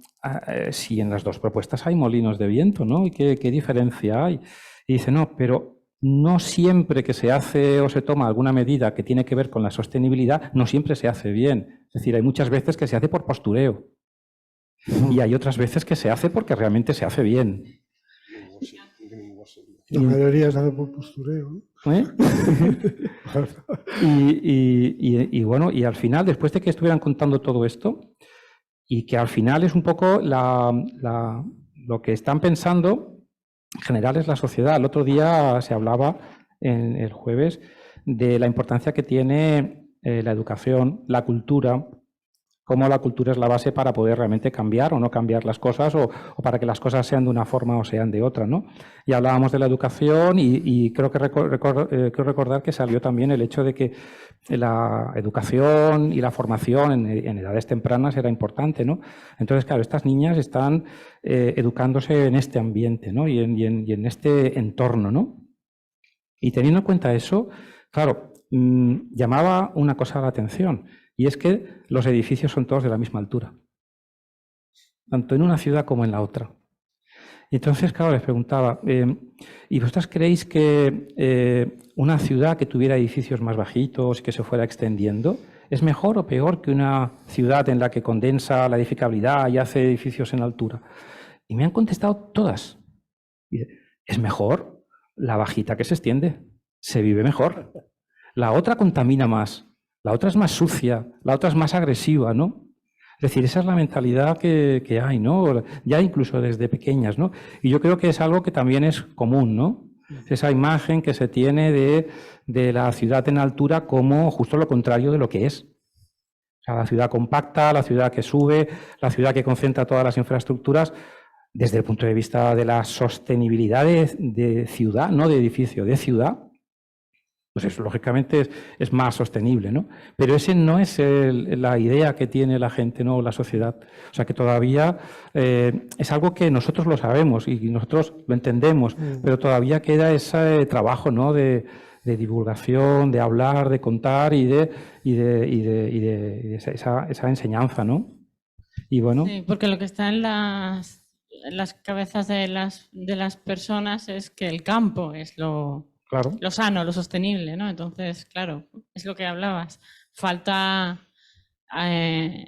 si en las dos propuestas hay molinos de viento, ¿no? ¿Y qué diferencia hay? Y dice, no, pero no siempre que se hace o se toma alguna medida que tiene que ver con la sostenibilidad, no siempre se hace bien. Es decir, hay muchas veces que se hace por postureo. Y hay otras veces que se hace porque realmente se hace bien. La mayoría se hace por postureo, ¿no? ¿Eh? Y bueno, y al final, después de que estuvieran contando todo esto, y que al final es un poco lo que están pensando, en general es la sociedad. El otro día se hablaba, el jueves, de la importancia que tiene la educación, la cultura, cómo la cultura es la base para poder realmente cambiar o no cambiar las cosas o para que las cosas sean de una forma o sean de otra, ¿no? Y hablábamos de la educación y creo que quiero recordar que salió también el hecho de que la educación y la formación en edades tempranas era importante, ¿no? Entonces, claro, estas niñas están educándose en este ambiente, ¿no? Y en este entorno, ¿no? Y teniendo en cuenta eso, claro, llamaba una cosa la atención. Y es que los edificios son todos de la misma altura, tanto en una ciudad como en la otra. Y entonces, claro, les preguntaba, ¿y vosotras creéis que una ciudad que tuviera edificios más bajitos y que se fuera extendiendo es mejor o peor que una ciudad en la que condensa la edificabilidad y hace edificios en altura? Y me han contestado todas. Es mejor la bajita que se extiende, se vive mejor. La otra contamina más. La otra es más sucia, la otra es más agresiva, ¿no? Es decir, esa es la mentalidad que hay, ¿no? Ya incluso desde pequeñas, ¿no? Y yo creo que es algo que también es común, ¿no? Esa imagen que se tiene de la ciudad en altura como justo lo contrario de lo que es. O sea, la ciudad compacta, la ciudad que sube, la ciudad que concentra todas las infraestructuras, desde el punto de vista de la sostenibilidad de ciudad, no de edificio, de ciudad, pues eso lógicamente es más sostenible, ¿no? Pero ese no es la idea que tiene la gente, ¿no? La sociedad. O sea que todavía es algo que nosotros lo sabemos y nosotros lo entendemos, pero todavía queda ese trabajo, ¿no? De divulgación, de hablar, de contar y de esa enseñanza, ¿no? Y bueno. Sí, porque lo que está en las cabezas de las personas es que el campo es lo sano, lo sostenible, ¿no? Entonces, claro, es lo que hablabas. Falta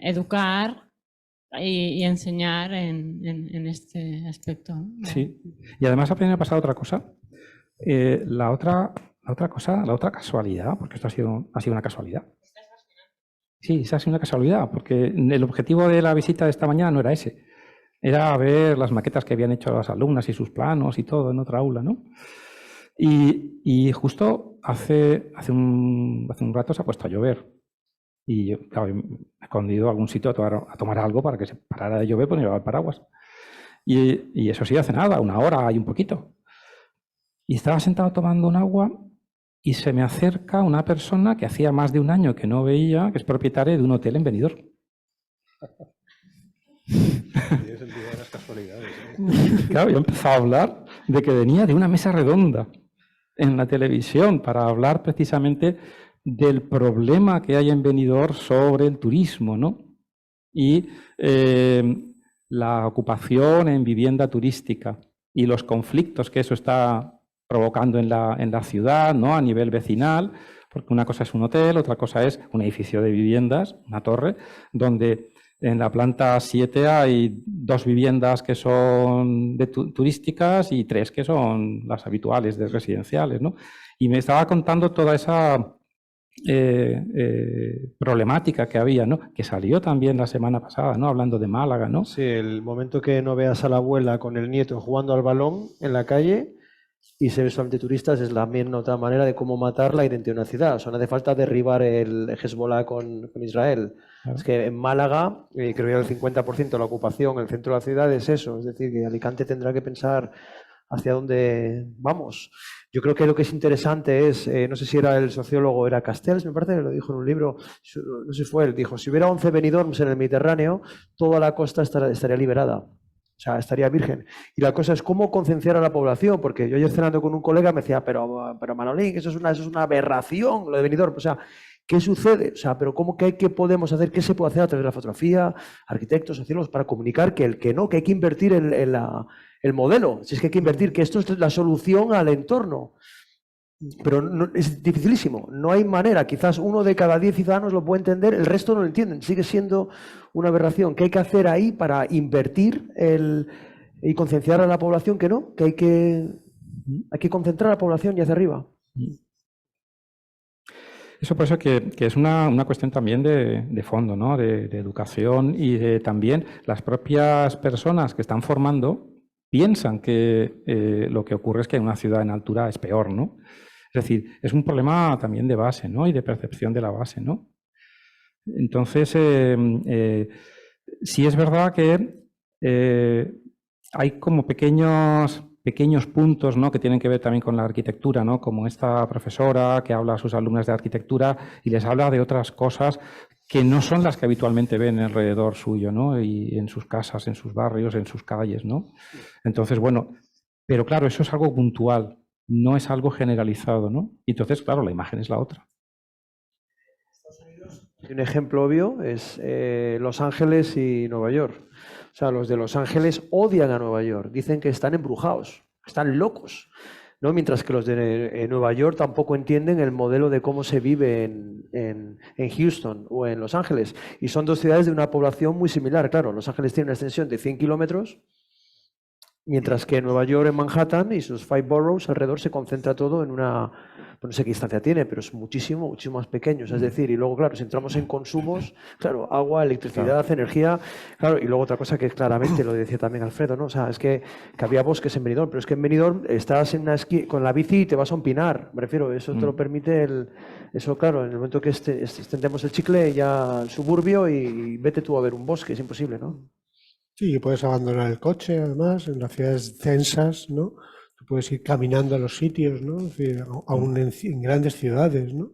educar y enseñar en este aspecto, ¿no? Sí. Y además también ha pasado otra cosa. La otra casualidad, porque esto ha sido una casualidad. Sí, esa ha sido una casualidad, porque el objetivo de la visita de esta mañana no era ese. Era ver las maquetas que habían hecho las alumnas y sus planos y todo en otra aula, ¿no? Y justo hace un rato se ha puesto a llover. Y yo, claro, me he escondido a algún sitio a tomar algo para que se parara de llover, pues llevaba el paraguas. Y eso sí, hace nada, una hora y un poquito. Y estaba sentado tomando un agua y se me acerca una persona que hacía más de un año que no veía, que es propietaria de un hotel en Benidorm. Tienes el día de las casualidades, ¿eh? Claro, yo he empezado a hablar de que venía de una mesa redonda en la televisión para hablar precisamente del problema que hay en Benidorm sobre el turismo, ¿no? Y la ocupación en vivienda turística y los conflictos que eso está provocando en la ciudad, ¿no? A nivel vecinal, porque una cosa es un hotel, otra cosa es un edificio de viviendas, una torre, donde en la planta 7 hay 2 viviendas que son turísticas y 3 que son las habituales de residenciales, ¿no? Y me estaba contando toda esa problemática que había, ¿no? Que salió también la semana pasada, ¿no? Hablando de Málaga, ¿no? Sí, el momento que no veas a la abuela con el nieto jugando al balón en la calle y se ve solamente turistas es también otra manera de cómo matar la identidad de una ciudad. O sea, no hace falta derribar el Hezbollah con Israel. Claro. Es que en Málaga, creo que el 50% de la ocupación, el centro de la ciudad es eso. Es decir, que Alicante tendrá que pensar hacia dónde vamos. Yo creo que lo que es interesante es, no sé si era el sociólogo, era Castells, me parece que lo dijo en un libro, no sé si fue él, dijo, si hubiera 11 Benidorms en el Mediterráneo, toda la costa estaría liberada. O sea, estaría virgen. Y la cosa es cómo concienciar a la población, porque yo ayer cenando con un colega me decía, pero Manolín, eso es una aberración, lo de Benidorm. O sea, ¿qué sucede? O sea, pero ¿qué podemos hacer? ¿Qué se puede hacer a través de la fotografía? Arquitectos, sociólogos, para comunicar que que hay que invertir en el modelo. Si es que hay que invertir, que esto es la solución al entorno. Pero no, es dificilísimo, no hay manera. Quizás 1 de cada 10 ciudadanos lo puede entender, el resto no lo entienden. Sigue siendo una aberración. ¿Qué hay que hacer ahí para invertir y concienciar a la población que no? Que hay que Hay que concentrar a la población y hacia arriba. Eso por eso que es una cuestión también de fondo, ¿no? De educación y de también las propias personas que están formando piensan que lo que ocurre es que en una ciudad en altura es peor, ¿no? Es decir, es un problema también de base, ¿no? Y de percepción de la base, ¿no? Entonces, sí es verdad que hay como pequeños puntos, ¿no? Que tienen que ver también con la arquitectura, ¿no? Como esta profesora que habla a sus alumnas de arquitectura y les habla de otras cosas que no son las que habitualmente ven alrededor suyo, ¿no? Y en sus casas, en sus barrios, en sus calles, ¿no? Entonces, bueno, pero claro, eso es algo puntual, no es algo generalizado, ¿no? Y entonces, claro, la imagen es la otra. Un ejemplo obvio es Los Ángeles y Nueva York. O sea, los de Los Ángeles odian a Nueva York, dicen que están embrujados, están locos, ¿no? Mientras que los de Nueva York tampoco entienden el modelo de cómo se vive en Houston o en Los Ángeles. Y son dos ciudades de una población muy similar. Claro, Los Ángeles tiene una extensión de 100 kilómetros, mientras que Nueva York, en Manhattan y sus 5 boroughs alrededor se concentra todo en una, no sé qué distancia tiene, pero es muchísimo más pequeño. Es decir, y luego, claro, si entramos en consumos, claro, agua, electricidad, energía, claro, y luego otra cosa que claramente lo decía también Alfredo, ¿no? O sea, es que había bosques en Benidorm, pero es que en Benidorm estás en una esquí con la bici y te vas a un pinar, me refiero, eso te lo permite eso, claro, en el momento que extendemos el chicle ya al suburbio y vete tú a ver un bosque, es imposible, ¿no? Sí, puedes abandonar el coche, además, en las ciudades densas, ¿no? Tú puedes ir caminando a los sitios, ¿no? Es decir, aún en grandes ciudades, ¿no?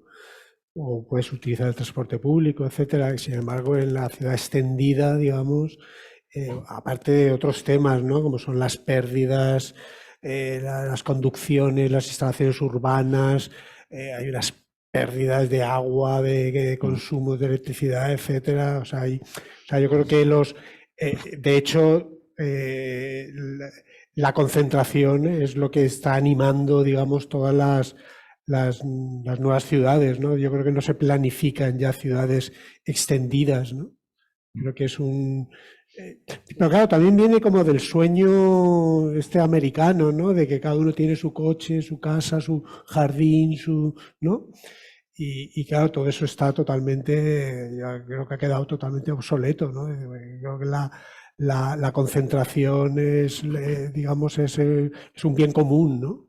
O puedes utilizar el transporte público, etcétera. Sin embargo, en la ciudad extendida, digamos, aparte de otros temas, ¿no? Como son las pérdidas, las conducciones, las instalaciones urbanas, hay unas pérdidas de agua, de consumo de electricidad, etcétera. O sea, yo creo que de hecho, la concentración es lo que está animando, digamos, todas las nuevas ciudades, ¿no? Yo creo que no se planifican ya ciudades extendidas, ¿no? Creo que es pero claro, también viene como del sueño americano, ¿no? De que cada uno tiene su coche, su casa, su jardín, ¿no? Y claro, todo eso está totalmente, ya creo que ha quedado totalmente obsoleto, ¿no? Creo que la concentración digamos, es un bien común, ¿no?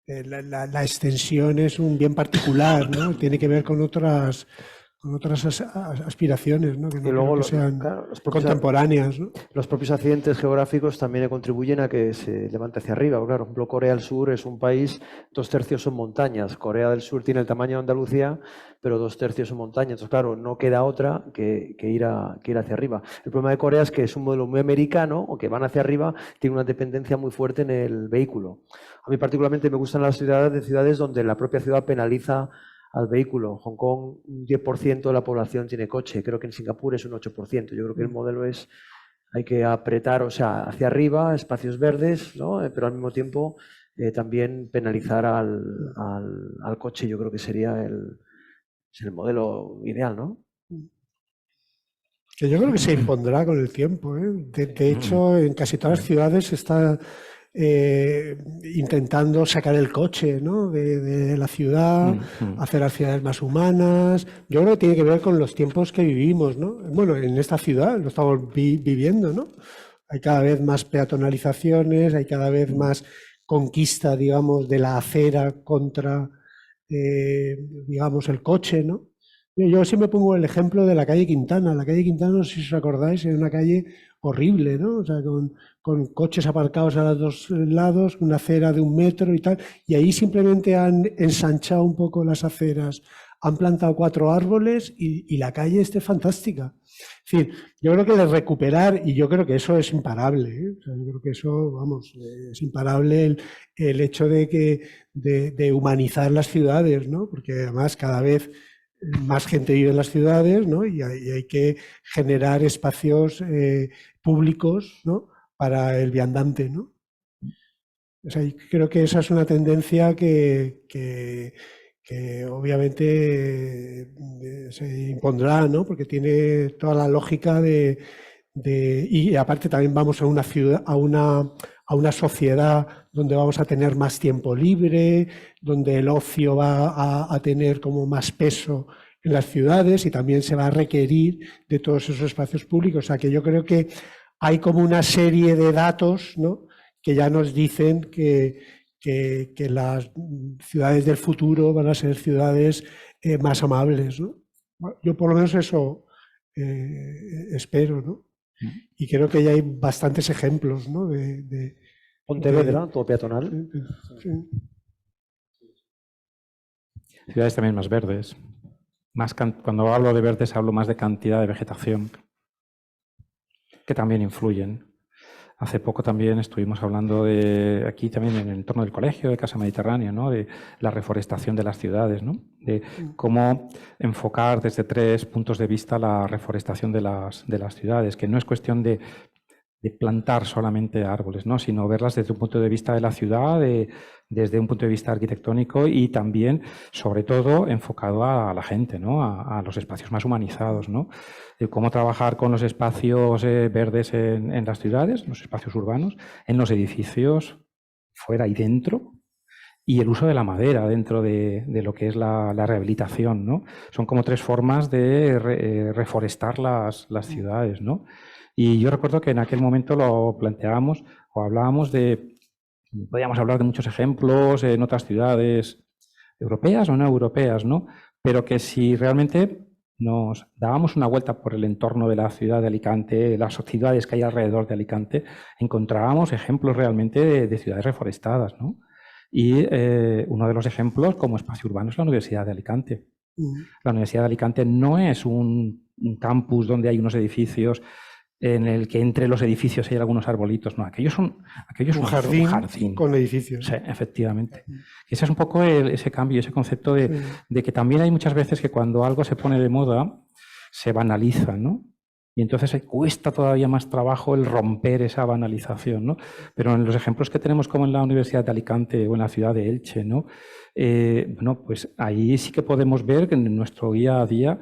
La extensión es un bien particular, ¿no? Tiene que ver con otras aspiraciones, ¿no? Que no Y luego creo que sean claro, contemporáneas, ¿no? Los propios accidentes geográficos también contribuyen a que se levante hacia arriba. Claro, por ejemplo, Corea del Sur es un país, 2/3 son montañas. Corea del Sur tiene el tamaño de Andalucía, pero 2/3 son montañas. Entonces, claro, no queda otra que ir hacia arriba. El problema de Corea es que es un modelo muy americano, o que van hacia arriba, tiene una dependencia muy fuerte en el vehículo. A mí particularmente me gustan las ciudades donde la propia ciudad penaliza al vehículo. En Hong Kong, un 10% de la población tiene coche. Creo que en Singapur es un 8%. Yo creo que el modelo hay que apretar, o sea, hacia arriba, espacios verdes, ¿no? Pero al mismo tiempo también penalizar al coche. Yo creo que sería el modelo ideal, ¿no? Que yo creo que se impondrá con el tiempo, ¿eh? De hecho, en casi todas las ciudades se está intentando sacar el coche, ¿no? de la ciudad, hacer las ciudades más humanas. Yo creo que tiene que ver con los tiempos que vivimos, ¿no? Bueno, en esta ciudad lo estamos viviendo, ¿no? Hay cada vez más peatonalizaciones, hay cada vez más conquista, digamos, de la acera contra, digamos, el coche, ¿no? Yo siempre pongo el ejemplo de la calle Quintana. La calle Quintana, no sé si os acordáis, es una calle horrible, ¿no? O sea, con coches aparcados a los dos lados, una acera de 1 metro y tal. Y ahí simplemente han ensanchado un poco las aceras, han plantado 4 árboles y la calle esté fantástica. En fin, yo creo que de recuperar, y yo creo que eso es imparable, ¿eh? O sea, yo creo que eso, vamos, es imparable el hecho de humanizar las ciudades, ¿no? Porque además cada vez más gente vive en las ciudades, ¿no? Y hay que generar espacios públicos, ¿no? Para el viandante, ¿no? O sea, creo que esa es una tendencia que obviamente se impondrá, ¿no? Porque tiene toda la lógica y aparte también vamos a una ciudad, a a una sociedad donde vamos a tener más tiempo libre, donde el ocio va a tener como más peso en las ciudades y también se va a requerir de todos esos espacios públicos. O sea, que yo creo que hay como una serie de datos, ¿no?, que ya nos dicen que las ciudades del futuro van a ser ciudades más amables, ¿no? Yo por lo menos eso espero, ¿no? Y creo que ya hay bastantes ejemplos, ¿no? Pontevedra, todo peatonal. Sí. Ciudades también más verdes. Cuando hablo de verdes hablo más de cantidad de vegetación, que también influyen. Hace poco también estuvimos hablando de, aquí también en el entorno del colegio, de Casa Mediterránea, ¿no?, de la reforestación de las ciudades, ¿no?, de cómo enfocar desde 3 puntos de vista la reforestación de las ciudades, que no es cuestión de plantar solamente árboles, ¿no?, sino verlas desde un punto de vista de la ciudad, desde un punto de vista arquitectónico y también, sobre todo, enfocado a la gente, ¿no?, a los espacios más humanizados, ¿no?, de cómo trabajar con los espacios verdes en las ciudades, los espacios urbanos, en los edificios, fuera y dentro, y el uso de la madera dentro de lo que es la rehabilitación, ¿no? Son como 3 formas de reforestar las ciudades, ¿no? Y yo recuerdo que en aquel momento lo planteábamos o hablábamos podíamos hablar de muchos ejemplos en otras ciudades europeas o no europeas, ¿no? Pero que si realmente nos dábamos una vuelta por el entorno de la ciudad de Alicante, las ciudades que hay alrededor de Alicante, encontrábamos ejemplos realmente de ciudades reforestadas, ¿no? Y uno de los ejemplos como espacio urbano es la Universidad de Alicante. La Universidad de Alicante no es un campus donde hay unos edificios en el que entre los edificios hay algunos arbolitos, no, aquellos son un jardín con edificios. Sí, efectivamente. Y ese es un poco ese cambio, ese concepto de que también hay muchas veces que cuando algo se pone de moda, se banaliza, ¿no? Y entonces cuesta todavía más trabajo el romper esa banalización, ¿no? Pero en los ejemplos que tenemos como en la Universidad de Alicante o en la ciudad de Elche, ¿no? Bueno, pues ahí sí que podemos ver que en nuestro día a día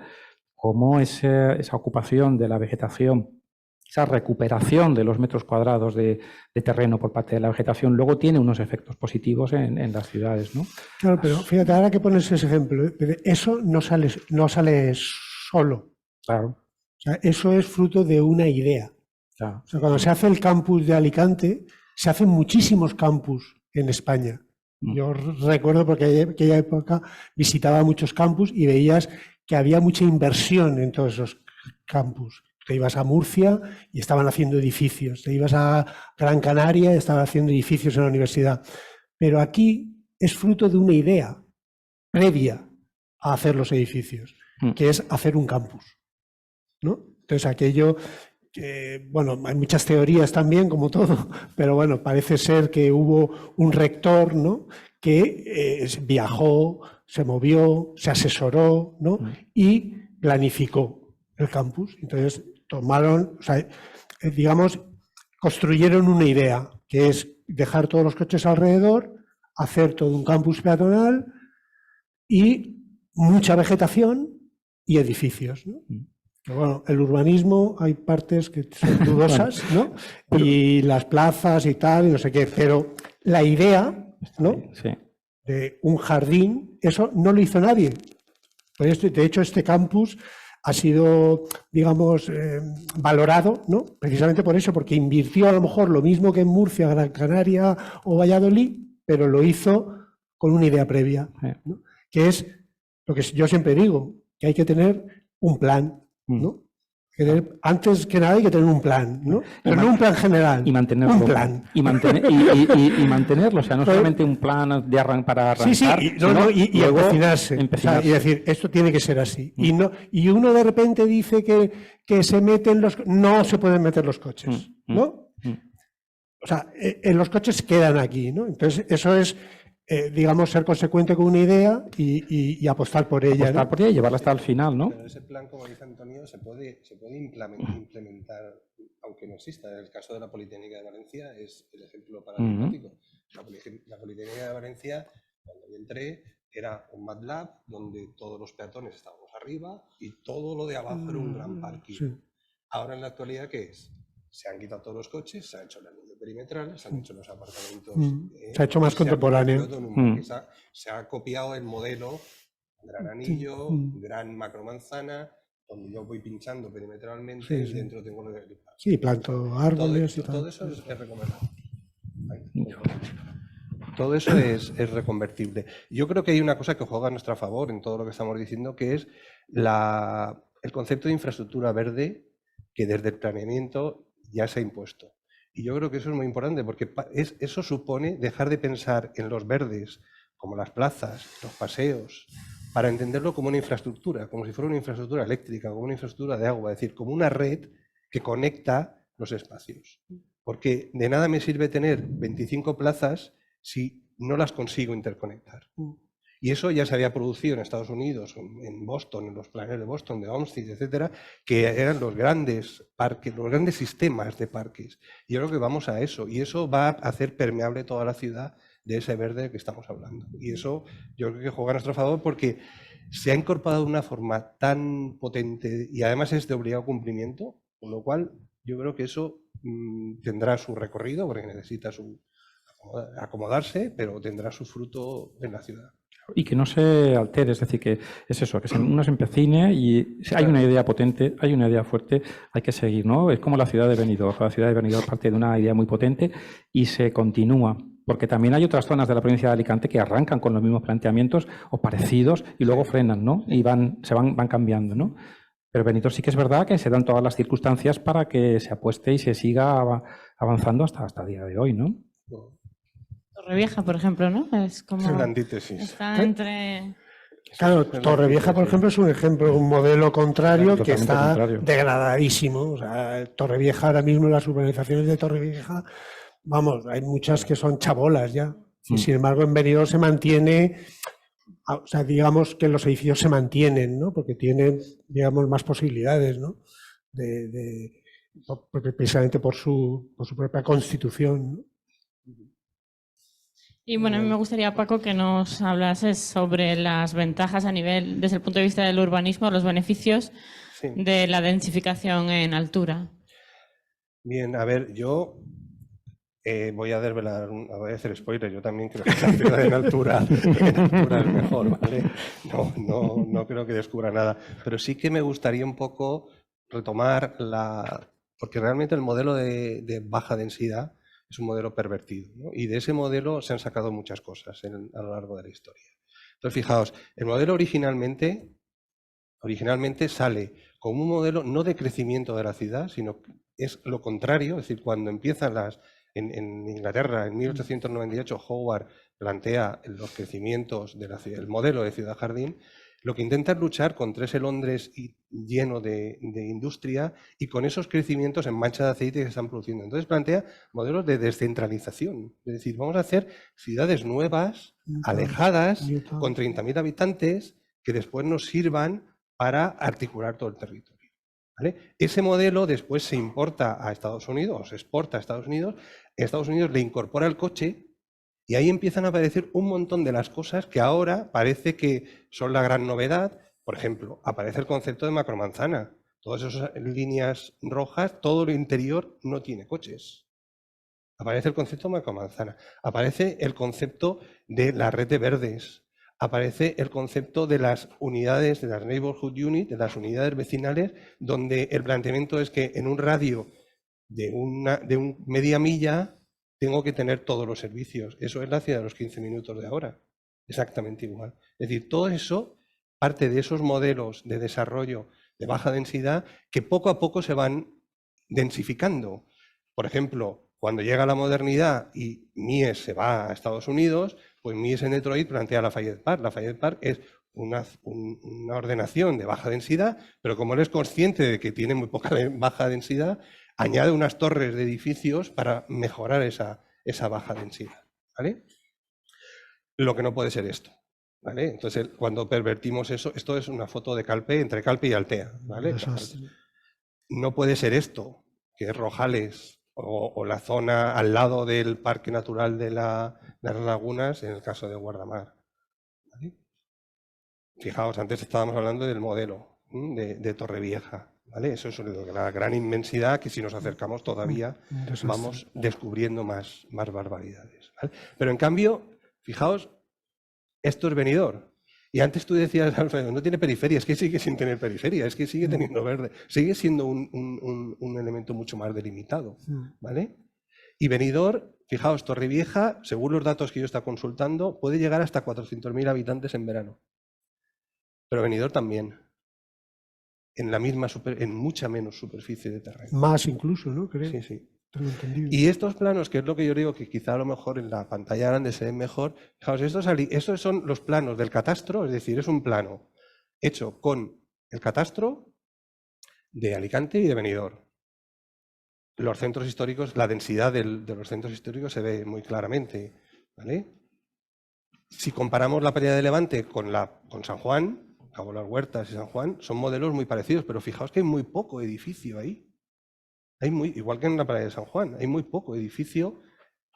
cómo esa ocupación de la vegetación, esa recuperación de los metros cuadrados de terreno por parte de la vegetación, luego tiene unos efectos positivos en las ciudades, ¿no? Claro, pero fíjate, ahora que pones ese ejemplo, eso no sale solo. Claro. O sea, eso es fruto de una idea. Claro. O sea, cuando se hace el campus de Alicante, se hacen muchísimos campus en España. Yo recuerdo porque en aquella época visitaba muchos campus y veías que había mucha inversión en todos esos campus. Te ibas a Murcia y estaban haciendo edificios. Te ibas a Gran Canaria y estaban haciendo edificios en la universidad. Pero aquí es fruto de una idea previa a hacer los edificios, que es hacer un campus, ¿no? Entonces aquello, bueno, hay muchas teorías también, como todo, pero bueno, parece ser que hubo un rector, ¿no?, que viajó, se movió, se asesoró, ¿no?, y planificó el campus. Entonces tomaron, o sea, digamos, construyeron una idea, que es dejar todos los coches alrededor, hacer todo un campus peatonal y mucha vegetación y edificios, ¿no? Pero bueno, el urbanismo hay partes que son dudosas, ¿no? Y las plazas y tal, y no sé qué, pero la idea, ¿no?, Sí. de un jardín, eso no lo hizo nadie. Pues de hecho, este campus ha sido, digamos, valorado, ¿no?, precisamente por eso, porque invirtió a lo mejor lo mismo que en Murcia, Gran Canaria o Valladolid, pero lo hizo con una idea previa, ¿no?, que es lo que yo siempre digo, que hay que tener un plan, ¿no? Antes que nada hay que tener un plan, ¿no? Pero no un plan general, y mantenerlo, un plan. Y mantenerlo, o sea, no solamente un plan para arrancar, sí, y empecinarse, o sea, y decir, esto tiene que ser así. Y uno de repente dice que se meten no se pueden meter los coches, ¿no? O sea, los coches quedan aquí, ¿no? Entonces, eso es, digamos, ser consecuente con una idea y apostar por ella. Apostar por ella y llevarla hasta el final, ¿no? Pero ese plan, como dice Antonio, se puede implementar, aunque no exista. En el caso de la Politécnica de Valencia es el ejemplo paradigmático. La Politécnica de Valencia, cuando yo entré, era un MATLAB donde todos los peatones estábamos arriba y todo lo de abajo era un gran parking. Sí. Ahora, en la actualidad, ¿qué es? Se han quitado todos los coches, se ha hecho el anillo perimetral, se han hecho los apartamentos. Se ha hecho más contemporáneo. Se ha copiado el modelo gran anillo, gran macromanzana, donde yo voy pinchando perimetralmente y dentro tengo lo de gripar. Sí, planto árboles y tal. Todo eso es recomendable. Todo eso es reconvertible. Yo creo que hay una cosa que juega a nuestro favor en todo lo que estamos diciendo, que es el concepto de infraestructura verde, que desde el planeamiento ya se ha impuesto. Y yo creo que eso es muy importante, porque eso supone dejar de pensar en los verdes, como las plazas, los paseos, para entenderlo como una infraestructura, como si fuera una infraestructura eléctrica, como una infraestructura de agua, es decir, como una red que conecta los espacios. Porque de nada me sirve tener 25 plazas si no las consigo interconectar. Y eso ya se había producido en Estados Unidos, en Boston, en los planes de Boston, de Olmsted, etcétera, que eran los grandes parques, los grandes sistemas de parques. Y yo creo que vamos a eso, y eso va a hacer permeable toda la ciudad de ese verde que estamos hablando. Y eso yo creo que juega a nuestro favor porque se ha incorporado de una forma tan potente y además es de obligado cumplimiento, con lo cual yo creo que eso tendrá su recorrido, porque necesita acomodarse, pero tendrá su fruto en la ciudad. Y que no se altere, es decir, que es eso, que uno se empecine y hay una idea potente, hay una idea fuerte, hay que seguir, ¿no? Es como la ciudad de Benidorm. La ciudad de Benidorm parte de una idea muy potente y se continúa. Porque también hay otras zonas de la provincia de Alicante que arrancan con los mismos planteamientos o parecidos y luego frenan, ¿no? Y van cambiando, ¿no? Pero Benidorm sí que es verdad que se dan todas las circunstancias para que se apueste y se siga avanzando hasta el día de hoy, ¿no? Torrevieja, por ejemplo, ¿no? Es como... Es la antítesis. Está entre... Claro, Torrevieja, por ejemplo, es un ejemplo, un modelo contrario que está contrario. degradadísimo. O sea, Torrevieja, ahora mismo las urbanizaciones de Torrevieja, vamos, hay muchas que son chabolas ya. Y sin embargo, en Benidorm se mantiene, o sea, digamos que los edificios se mantienen, ¿no? Porque tienen, digamos, más posibilidades, ¿no? Precisamente por su propia constitución, ¿no? Y bueno, a mí me gustaría, Paco, que nos hablases sobre las ventajas a nivel, desde el punto de vista del urbanismo, los beneficios de la densificación en altura. Bien, a ver, yo voy a desvelar, voy a hacer spoiler, yo también creo que la ciudad en altura es mejor, ¿vale? No creo que descubra nada, pero sí que me gustaría un poco retomar porque realmente el modelo de baja densidad es un modelo pervertido, ¿no? Y de ese modelo se han sacado muchas cosas a lo largo de la historia. Entonces, fijaos, el modelo originalmente sale como un modelo no de crecimiento de la ciudad, sino es lo contrario, es decir, cuando empiezan en Inglaterra, en 1898, Howard plantea los crecimientos de la ciudad, el modelo de ciudad-jardín. Lo que intenta es luchar contra ese Londres lleno de industria y con esos crecimientos en mancha de aceite que se están produciendo. Entonces plantea modelos de descentralización. Es decir, vamos a hacer ciudades nuevas, alejadas, con 30.000 habitantes, que después nos sirvan para articular todo el territorio. ¿Vale? Ese modelo después se importa a Estados Unidos, o se exporta a Estados Unidos. Estados Unidos le incorpora el coche. Y ahí empiezan a aparecer un montón de las cosas que ahora parece que son la gran novedad. Por ejemplo, aparece el concepto de macromanzana. Todas esas líneas rojas, todo lo interior no tiene coches. Aparece el concepto de macromanzana. Aparece el concepto de la red de verdes. Aparece el concepto de las unidades, de las neighborhood units, de las unidades vecinales, donde el planteamiento es que en un radio de media milla tengo que tener todos los servicios. Eso es la ciudad de los 15 minutos de ahora. Exactamente igual. Es decir, todo eso parte de esos modelos de desarrollo de baja densidad que poco a poco se van densificando. Por ejemplo, cuando llega la modernidad y Mies se va a Estados Unidos, pues Mies en Detroit plantea Lafayette Park. Lafayette Park es una ordenación de baja densidad, pero como él es consciente de que tiene muy poca baja densidad, añade unas torres de edificios para mejorar esa baja densidad, ¿vale? Lo que no puede ser esto, ¿vale? Entonces, cuando pervertimos eso, esto es una foto de Calpe, entre Calpe y Altea, ¿vale? No puede ser esto, que es Rojales o la zona al lado del Parque Natural de las Lagunas, en el caso de Guardamar, ¿vale? Fijaos, antes estábamos hablando del modelo de Torrevieja. ¿vale? Eso es la gran inmensidad que si nos acercamos todavía vamos descubriendo más barbaridades, ¿vale? Pero en cambio, fijaos, esto es Benidorm. Y antes tú decías, Alfredo, no tiene periferia, es que sigue sin tener periferia, es que sigue teniendo verde, sigue siendo un elemento mucho más delimitado, ¿vale? Y Benidorm, fijaos, Torrevieja, según los datos que yo estoy consultando, puede llegar hasta 400.000 habitantes en verano. Pero Benidorm también, en mucha menos superficie de terreno. Más incluso, ¿no? Creo. Sí, sí. Tengo entendido. Y estos planos, que es lo que yo digo, que quizá a lo mejor en la pantalla grande se ven mejor, fijaos, estos son los planos del catastro, es decir, es un plano hecho con el catastro de Alicante y de Benidorm. Los centros históricos, la densidad de los centros históricos se ve muy claramente, ¿vale? Si comparamos la playa de Levante con San Juan, Cabo Las Huertas y San Juan, son modelos muy parecidos, pero fijaos que hay muy poco edificio ahí. Igual que en la playa de San Juan, hay muy poco edificio,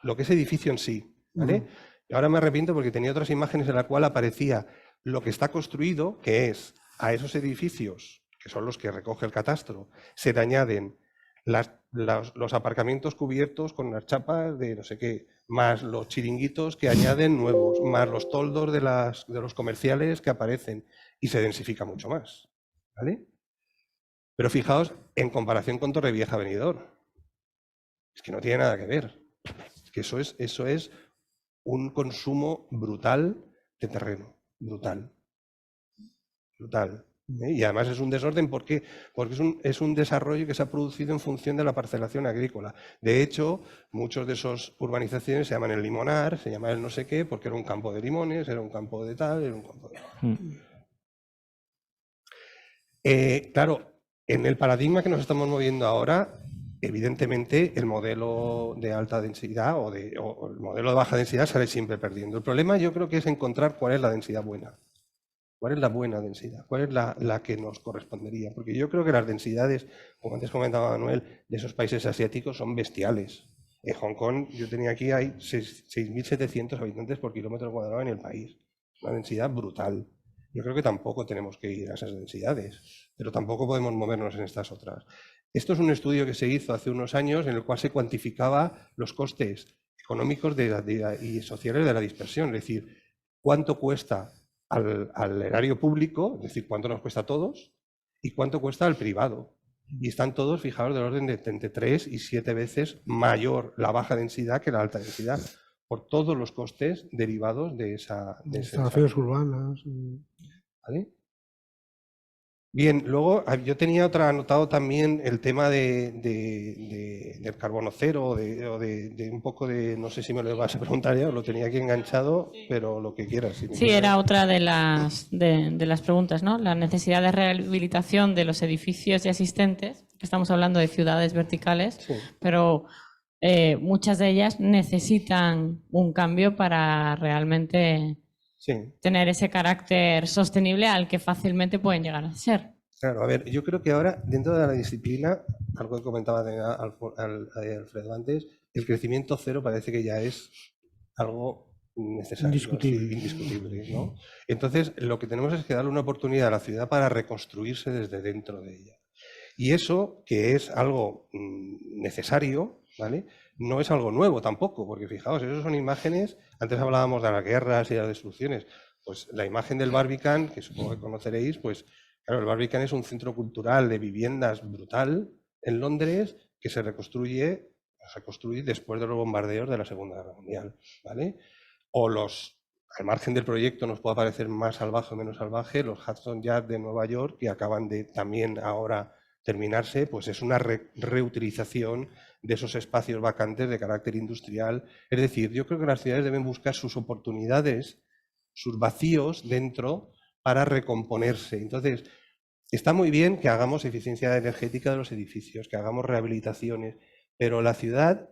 lo que es edificio en sí, ¿vale? Y ahora me arrepiento porque tenía otras imágenes en las cuales aparecía lo que está construido, que es a esos edificios, que son los que recoge el catastro, se le añaden los aparcamientos cubiertos con las chapas de no sé qué, más los chiringuitos que añaden nuevos, más los toldos de los comerciales que aparecen, y se densifica mucho más, ¿vale? Pero fijaos, en comparación con Torrevieja Benidorm, es que no tiene nada que ver. Es que eso es un consumo brutal de terreno, brutal. Y además es un desorden, ¿por qué? Porque es un desarrollo que se ha producido en función de la parcelación agrícola. De hecho, muchos de esas urbanizaciones se llaman el limonar, se llama el no sé qué, porque era un campo de limones, era un campo de tal, era un campo de... Claro, en el paradigma que nos estamos moviendo ahora, evidentemente el modelo de alta densidad o el modelo de baja densidad sale siempre perdiendo. El problema yo creo que es encontrar cuál es la densidad buena. ¿Cuál es la buena densidad? ¿Cuál es la que nos correspondería? Porque yo creo que las densidades, como antes comentaba Manuel, de esos países asiáticos son bestiales. En Hong Kong, yo tenía aquí, hay 6.700 habitantes por kilómetro cuadrado en el país. Una densidad brutal. Yo creo que tampoco tenemos que ir a esas densidades, pero tampoco podemos movernos en estas otras. Esto es un estudio que se hizo hace unos años en el cual se cuantificaba los costes económicos y sociales de la dispersión, es decir, cuánto cuesta al erario público, es decir, cuánto nos cuesta a todos, y cuánto cuesta al privado. Y están todos fijados del orden de entre 3 y 7 veces mayor la baja densidad que la alta densidad, por todos los costes derivados de esa... instalaciones urbanas. ¿Vale? Bien, luego yo tenía anotado también el tema del carbono cero, o de un poco de, no sé si me lo vas a preguntar ya, lo tenía aquí enganchado, pero lo que quieras. Sí, era otra de las preguntas, ¿no? La necesidad de rehabilitación de los edificios ya existentes, estamos hablando de ciudades verticales, sí, pero muchas de ellas necesitan un cambio para realmente... Sí. Tener ese carácter sostenible al que fácilmente pueden llegar a ser. Claro, a ver, yo creo que ahora, dentro de la disciplina, algo que comentaba Alfredo antes, el crecimiento cero parece que ya es algo necesario, indiscutible, ¿no? Entonces, lo que tenemos es que darle una oportunidad a la ciudad para reconstruirse desde dentro de ella. Y eso, que es algo necesario, ¿vale?, no es algo nuevo tampoco, porque fijaos, esas son imágenes, antes hablábamos de las guerras y las destrucciones, pues la imagen del Barbican, que supongo que conoceréis, pues claro, el Barbican es un centro cultural de viviendas brutal en Londres que se reconstruye después de los bombardeos de la Segunda Guerra Mundial, ¿vale? O al margen del proyecto nos puede parecer más salvaje o menos salvaje, los Hudson Yards de Nueva York, que acaban de también ahora terminarse, pues es una reutilización de esos espacios vacantes de carácter industrial. Es decir, yo creo que las ciudades deben buscar sus oportunidades, sus vacíos dentro para recomponerse. Entonces, está muy bien que hagamos eficiencia energética de los edificios, que hagamos rehabilitaciones, pero la ciudad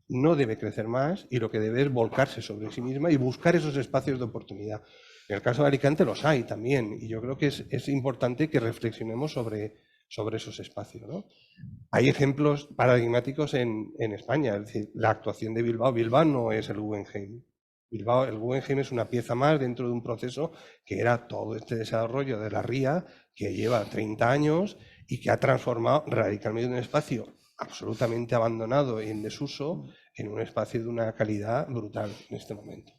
no debe crecer más y lo que debe es volcarse sobre sí misma y buscar esos espacios de oportunidad. En el caso de Alicante los hay también, y yo creo que es importante que reflexionemos sobre esos espacios, ¿no? Hay ejemplos paradigmáticos en España, es decir, la actuación de Bilbao. Bilbao no es el Guggenheim. Bilbao, el Guggenheim es una pieza más dentro de un proceso que era todo este desarrollo de la ría que lleva 30 años y que ha transformado radicalmente un espacio absolutamente abandonado y en desuso en un espacio de una calidad brutal en este momento.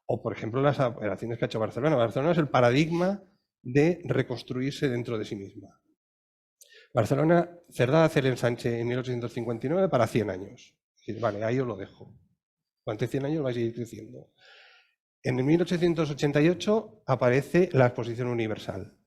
O, por ejemplo, las operaciones que ha hecho Barcelona. Barcelona es el paradigma de reconstruirse dentro de sí misma. Barcelona, Cerdá hace el ensanche en 1859 para 100 años. Y, vale, ahí os lo dejo. Durante 100 años vais a ir creciendo. En 1888 aparece la Exposición Universal,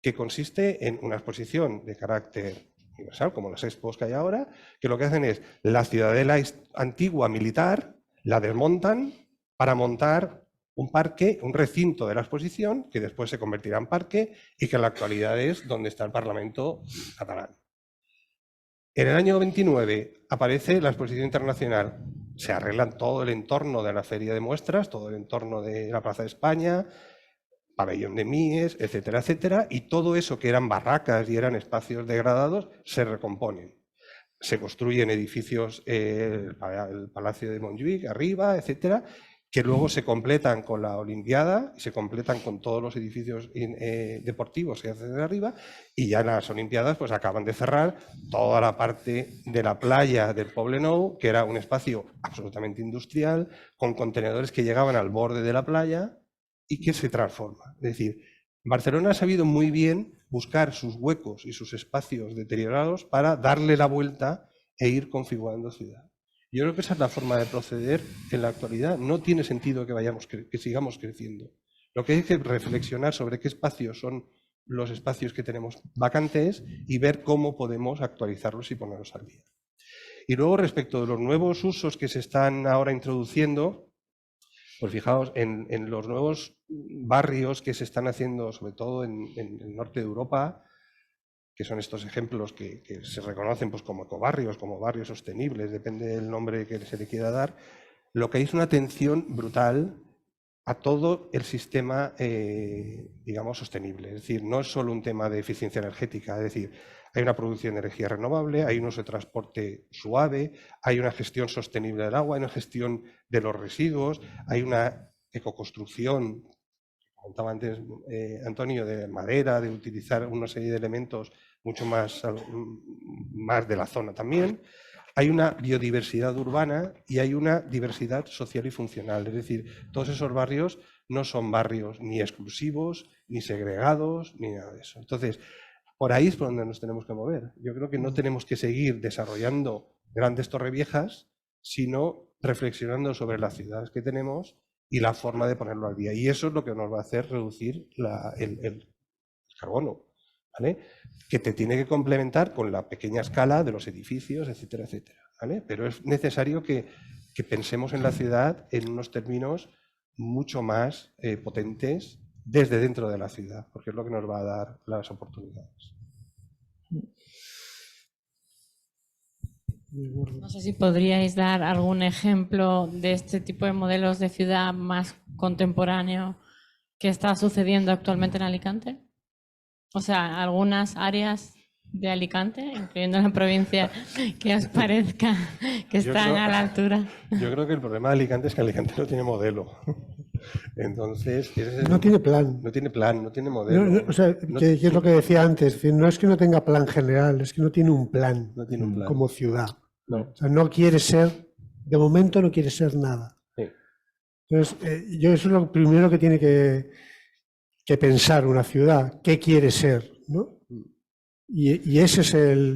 que consiste en una exposición de carácter universal, como las expos que hay ahora, que lo que hacen es la ciudadela antigua militar, la desmontan para montar un parque, un recinto de la exposición, que después se convertirá en parque y que en la actualidad es donde está el Parlamento catalán. En el año 29 aparece la Exposición Internacional. Se arreglan todo el entorno de la feria de muestras, todo el entorno de la Plaza de España, pabellón de Mies, etcétera, etcétera, y todo eso que eran barracas y eran espacios degradados se recomponen. Se construyen edificios, el Palacio de Montjuïc arriba, etcétera, que luego se completan con la Olimpiada, se completan con todos los edificios deportivos que hacen de arriba, y ya en las Olimpiadas pues acaban de cerrar toda la parte de la playa del Poblenou, que era un espacio absolutamente industrial, con contenedores que llegaban al borde de la playa y que se transforma. Es decir, Barcelona ha sabido muy bien buscar sus huecos y sus espacios deteriorados para darle la vuelta e ir configurando ciudad. Yo creo que esa es la forma de proceder en la actualidad. No tiene sentido que sigamos creciendo. Lo que hay que reflexionar sobre qué espacios son los espacios que tenemos vacantes y ver cómo podemos actualizarlos y ponerlos al día. Y luego, respecto de los nuevos usos que se están ahora introduciendo, pues fijaos, en los nuevos barrios que se están haciendo, sobre todo en el norte de Europa, que son estos ejemplos que se reconocen pues, como ecobarrios, como barrios sostenibles, depende del nombre que se le quiera dar, lo que hay es una atención brutal a todo el sistema, digamos, sostenible. Es decir, no es solo un tema de eficiencia energética, es decir, hay una producción de energía renovable, hay un uso de transporte suave, hay una gestión sostenible del agua, hay una gestión de los residuos, hay una ecoconstrucción, comentaba antes Antonio, de madera, de utilizar una serie de elementos mucho más de la zona también. Hay una biodiversidad urbana y hay una diversidad social y funcional. Es decir, todos esos barrios no son barrios ni exclusivos, ni segregados, ni nada de eso. Entonces, por ahí es por donde nos tenemos que mover. Yo creo que no tenemos que seguir desarrollando grandes torreviejas, sino reflexionando sobre las ciudades que tenemos y la forma de ponerlo al día. Y eso es lo que nos va a hacer reducir el carbono, ¿vale? Que te tiene que complementar con la pequeña escala de los edificios, etcétera, etcétera, ¿vale? Pero es necesario que pensemos en la ciudad en unos términos mucho más potentes desde dentro de la ciudad, porque es lo que nos va a dar las oportunidades. No sé si podríais dar algún ejemplo de este tipo de modelos de ciudad más contemporáneo que está sucediendo actualmente en Alicante. O sea, algunas áreas de Alicante, incluyendo la provincia, que os parezca que están a la altura. Yo creo que el problema de Alicante es que Alicante no tiene modelo. Entonces, no tiene plan. No tiene plan, no tiene modelo. O sea, que es lo que decía antes, es decir, no es que no tenga plan general, es que no tiene un plan, como ciudad. No. O sea, no quiere ser, de momento no quiere ser nada. Sí. Entonces, yo eso es lo primero que tiene que pensar una ciudad, qué quiere ser, ¿no? Y ese es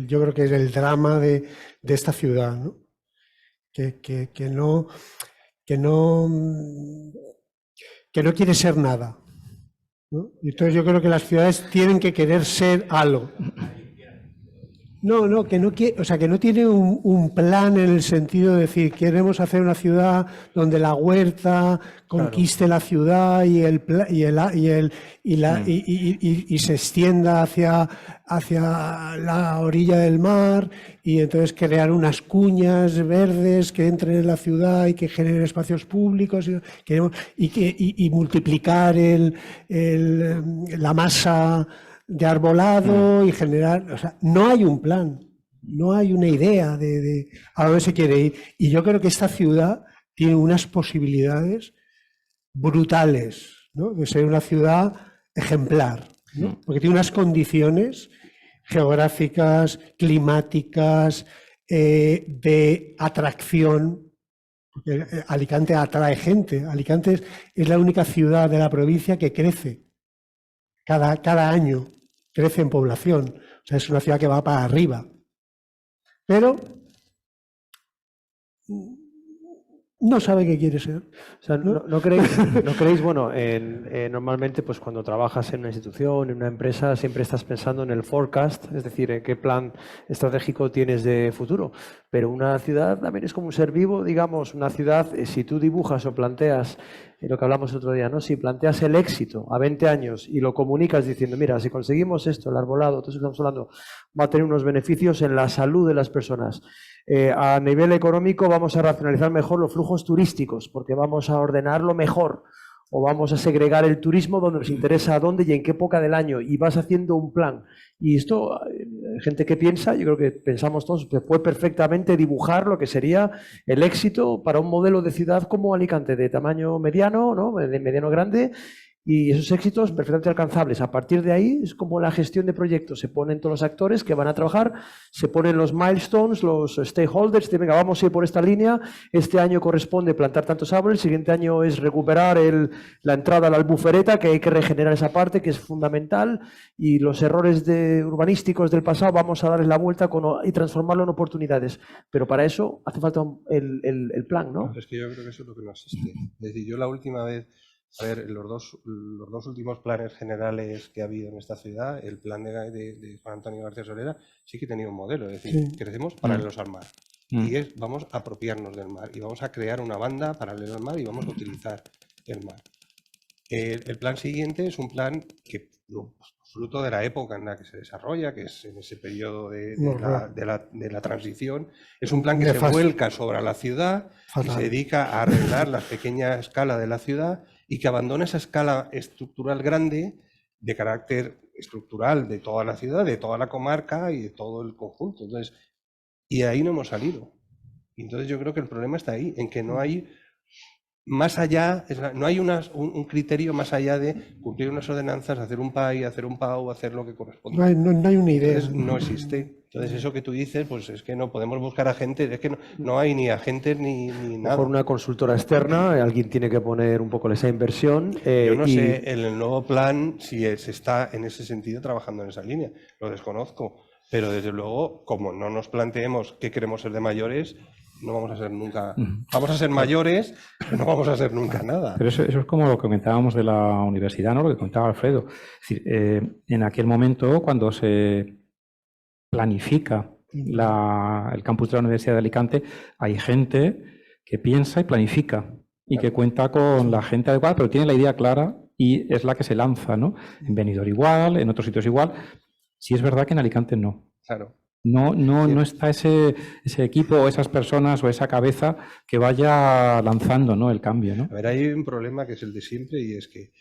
yo creo que es el drama de esta ciudad, ¿no? Que no quiere ser nada, ¿no? Y entonces yo creo que las ciudades tienen que querer ser algo. No, que no quiere, o sea, que no tiene un plan en el sentido de decir, queremos hacer una ciudad donde la huerta conquiste la ciudad y se extienda hacia la orilla del mar, y entonces crear unas cuñas verdes que entren en la ciudad y que generen espacios públicos y multiplicar la masa de arbolado y generar, o sea, no hay un plan, no hay una idea de a dónde se quiere ir. Y yo creo que esta ciudad tiene unas posibilidades brutales, ¿no? De ser una ciudad ejemplar, ¿no? Porque tiene unas condiciones geográficas, climáticas, de atracción. Porque Alicante atrae gente. Alicante es la única ciudad de la provincia que crece. Cada año crece en población. O sea, es una ciudad que va para arriba. Pero no sabe qué quiere ser. O sea, ¿no creéis, bueno, normalmente pues cuando trabajas en una institución, en una empresa, siempre estás pensando en el forecast, es decir, en qué plan estratégico tienes de futuro. Pero una ciudad también es como un ser vivo, digamos, una ciudad, si tú dibujas o planteas, lo que hablamos el otro día, ¿no? Si planteas el éxito a 20 años y lo comunicas diciendo, mira, si conseguimos esto, el arbolado, todo eso que estamos hablando, va a tener unos beneficios en la salud de las personas. A nivel económico vamos a racionalizar mejor los flujos turísticos porque vamos a ordenarlo mejor o vamos a segregar el turismo donde nos interesa a dónde y en qué época del año y vas haciendo un plan. Y esto, gente que piensa, yo creo que pensamos todos, que puede perfectamente dibujar lo que sería el éxito para un modelo de ciudad como Alicante, de tamaño mediano, ¿no? De mediano grande. Y esos éxitos perfectamente alcanzables. A partir de ahí es como la gestión de proyectos. Se ponen todos los actores que van a trabajar, se ponen los milestones, los stakeholders, dicen, venga, vamos a ir por esta línea, este año corresponde plantar tantos árboles, el siguiente año es recuperar la entrada a la albufereta, que hay que regenerar esa parte, que es fundamental, y los errores urbanísticos del pasado vamos a darles la vuelta y transformarlo en oportunidades. Pero para eso hace falta el plan, ¿no? Es que yo creo que eso es lo que no existe. Es decir, yo la última vez... A ver, los dos últimos planes generales que ha habido en esta ciudad, el plan de Juan Antonio García Solera, sí que tenía un modelo, es decir, crecemos paralelos al mar. Y vamos a apropiarnos del mar y vamos a crear una banda paralela al mar y vamos a utilizar el mar. El plan siguiente es un plan que, fruto de la época en la que se desarrolla, que es en ese periodo de la transición, es un plan que se vuelca sobre la ciudad y se dedica a arreglar la pequeña escala de la ciudad y que abandona esa escala estructural grande de carácter estructural de toda la ciudad, de toda la comarca y de todo el conjunto. Entonces, y ahí no hemos salido. Entonces yo creo que el problema está ahí, en que no hay más allá, no hay un criterio más allá de cumplir unas ordenanzas, hacer un PAI, hacer un PAU, hacer lo que corresponde. No hay una idea. Entonces, no existe. Entonces eso que tú dices, pues es que no podemos buscar agentes, es que no hay ni agentes ni nada. Por una consultora externa, alguien tiene que poner un poco esa inversión. Yo no sé en el nuevo plan si se está en ese sentido trabajando en esa línea, lo desconozco. Pero desde luego, como no nos planteemos qué queremos ser de mayores, no vamos a ser nunca... Vamos a ser mayores, pero no vamos a ser nunca nada. Pero eso es como lo que comentábamos de la universidad, ¿no? Lo que comentaba Alfredo. Es decir, en aquel momento, cuando se planifica el campus de la Universidad de Alicante, hay gente que piensa y planifica y que cuenta con la gente adecuada, pero tiene la idea clara y es la que se lanza, ¿no? En Benidorm igual, en otros sitios igual. Sí es verdad que en Alicante no. Claro. No está ese equipo o esas personas o esa cabeza que vaya lanzando, ¿no? El cambio, ¿no? A ver, hay un problema que es el de siempre y es que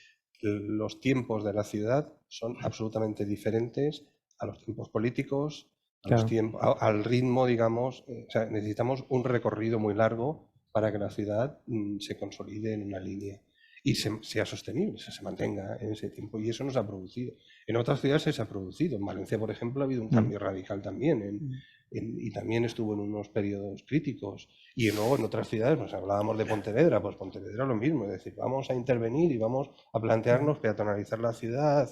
los tiempos de la ciudad son absolutamente diferentes a los tiempos políticos, al ritmo, digamos. O sea, necesitamos un recorrido muy largo para que la ciudad se consolide en una línea y sea sostenible, se mantenga en ese tiempo. Y eso no se ha producido. En otras ciudades se ha producido. En Valencia, por ejemplo, ha habido un cambio radical también. Y también estuvo en unos periodos críticos. Y luego en otras ciudades, pues hablábamos de Pontevedra, pues Pontevedra lo mismo. Es decir, vamos a intervenir y vamos a plantearnos peatonalizar la ciudad.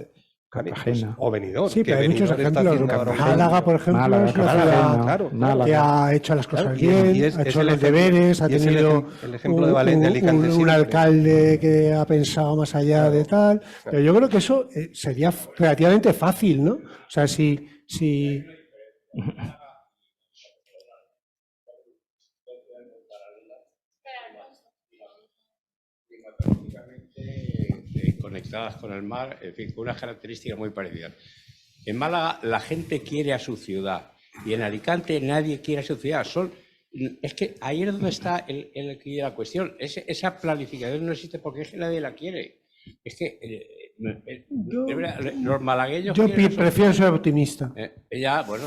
Cartagena. O Benidorm. Sí, pero hay muchos ejemplos. Málaga, por ejemplo, es una ciudad que ha hecho las cosas bien, ha hecho los deberes, ha tenido el ejemplo de Valencia, Alicante, un alcalde que ha pensado más allá de tal. Pero yo creo que eso sería relativamente fácil, ¿no? O sea, si conectadas con el mar, en fin, con unas características muy parecidas. En Málaga la gente quiere a su ciudad y en Alicante nadie quiere a su ciudad. Es que ahí es donde está la cuestión. Esa planificación no existe porque es que nadie la quiere. Es que los malagueños... Yo prefiero ser optimista. Pero bueno,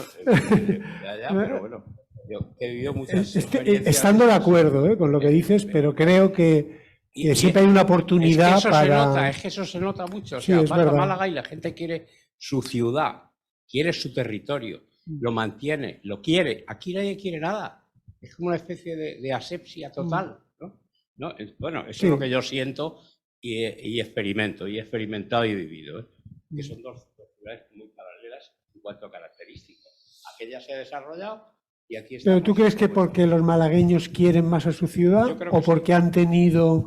yo he vivido muchas experiencias... Estando de acuerdo con lo que dices, pero creo que Que siempre hay una oportunidad es que eso para... se nota, es que eso se nota mucho. O Sí, sea, es vas a verdad. Málaga y la gente quiere su ciudad, quiere su territorio, lo mantiene, lo quiere. Aquí nadie quiere nada. Es como una especie de asepsia total, ¿no? Bueno, eso Sí. es lo que yo siento y experimento, y he experimentado y vivido, ¿eh? Que son dos ciudades muy paralelas en cuanto a características. Aquella se ha desarrollado y aquí está. ¿Pero tú crees que porque los malagueños quieren más a su ciudad Yo creo que o porque han tenido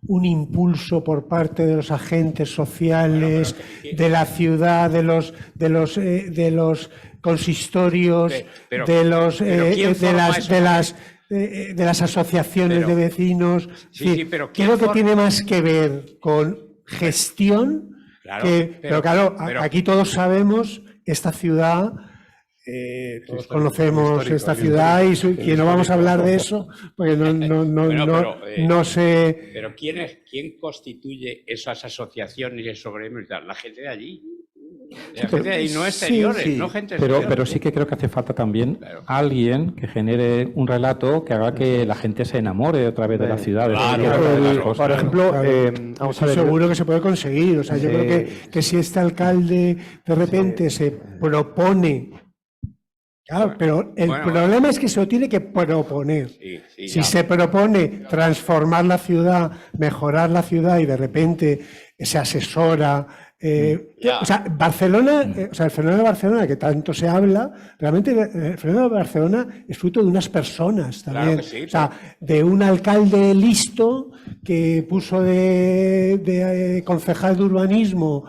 un impulso por parte de los agentes sociales, Bueno, pero de la ciudad, de los consistorios, Pero ¿quién forma esos de las asociaciones Pero- de vecinos? Sí, Es decir, sí, pero ¿quién creo que forma? tiene más que ver con gestión Claro, pero claro, pero- aquí todos sabemos esta ciudad. Todos histórico, conocemos histórico, esta el ciudad y histórico, que no vamos a hablar de eso porque no sé. Pero ¿quién constituye esas asociaciones y esos gremios y tal? La gente de allí. La gente de allí, no exteriores, sí. no gente Pero exterior. sí que creo que hace falta también Claro. alguien que genere un relato que haga que la gente se enamore otra vez de la ciudad. Claro, de claro, las claro. cosas. Por ejemplo, vamos a ver. Seguro que se puede conseguir. O sea, yo creo que si este alcalde de repente se propone. Claro, pero el Bueno, problema es que se lo tiene que proponer. Sí, Si ya. se propone transformar la ciudad, mejorar la ciudad y de repente se asesora. Ya. O sea, Barcelona, o sea, el fenómeno de Barcelona, que tanto se habla, realmente el fenómeno de Barcelona es fruto de unas personas Claro también. que sí, O sea, de un alcalde listo que puso de concejal de urbanismo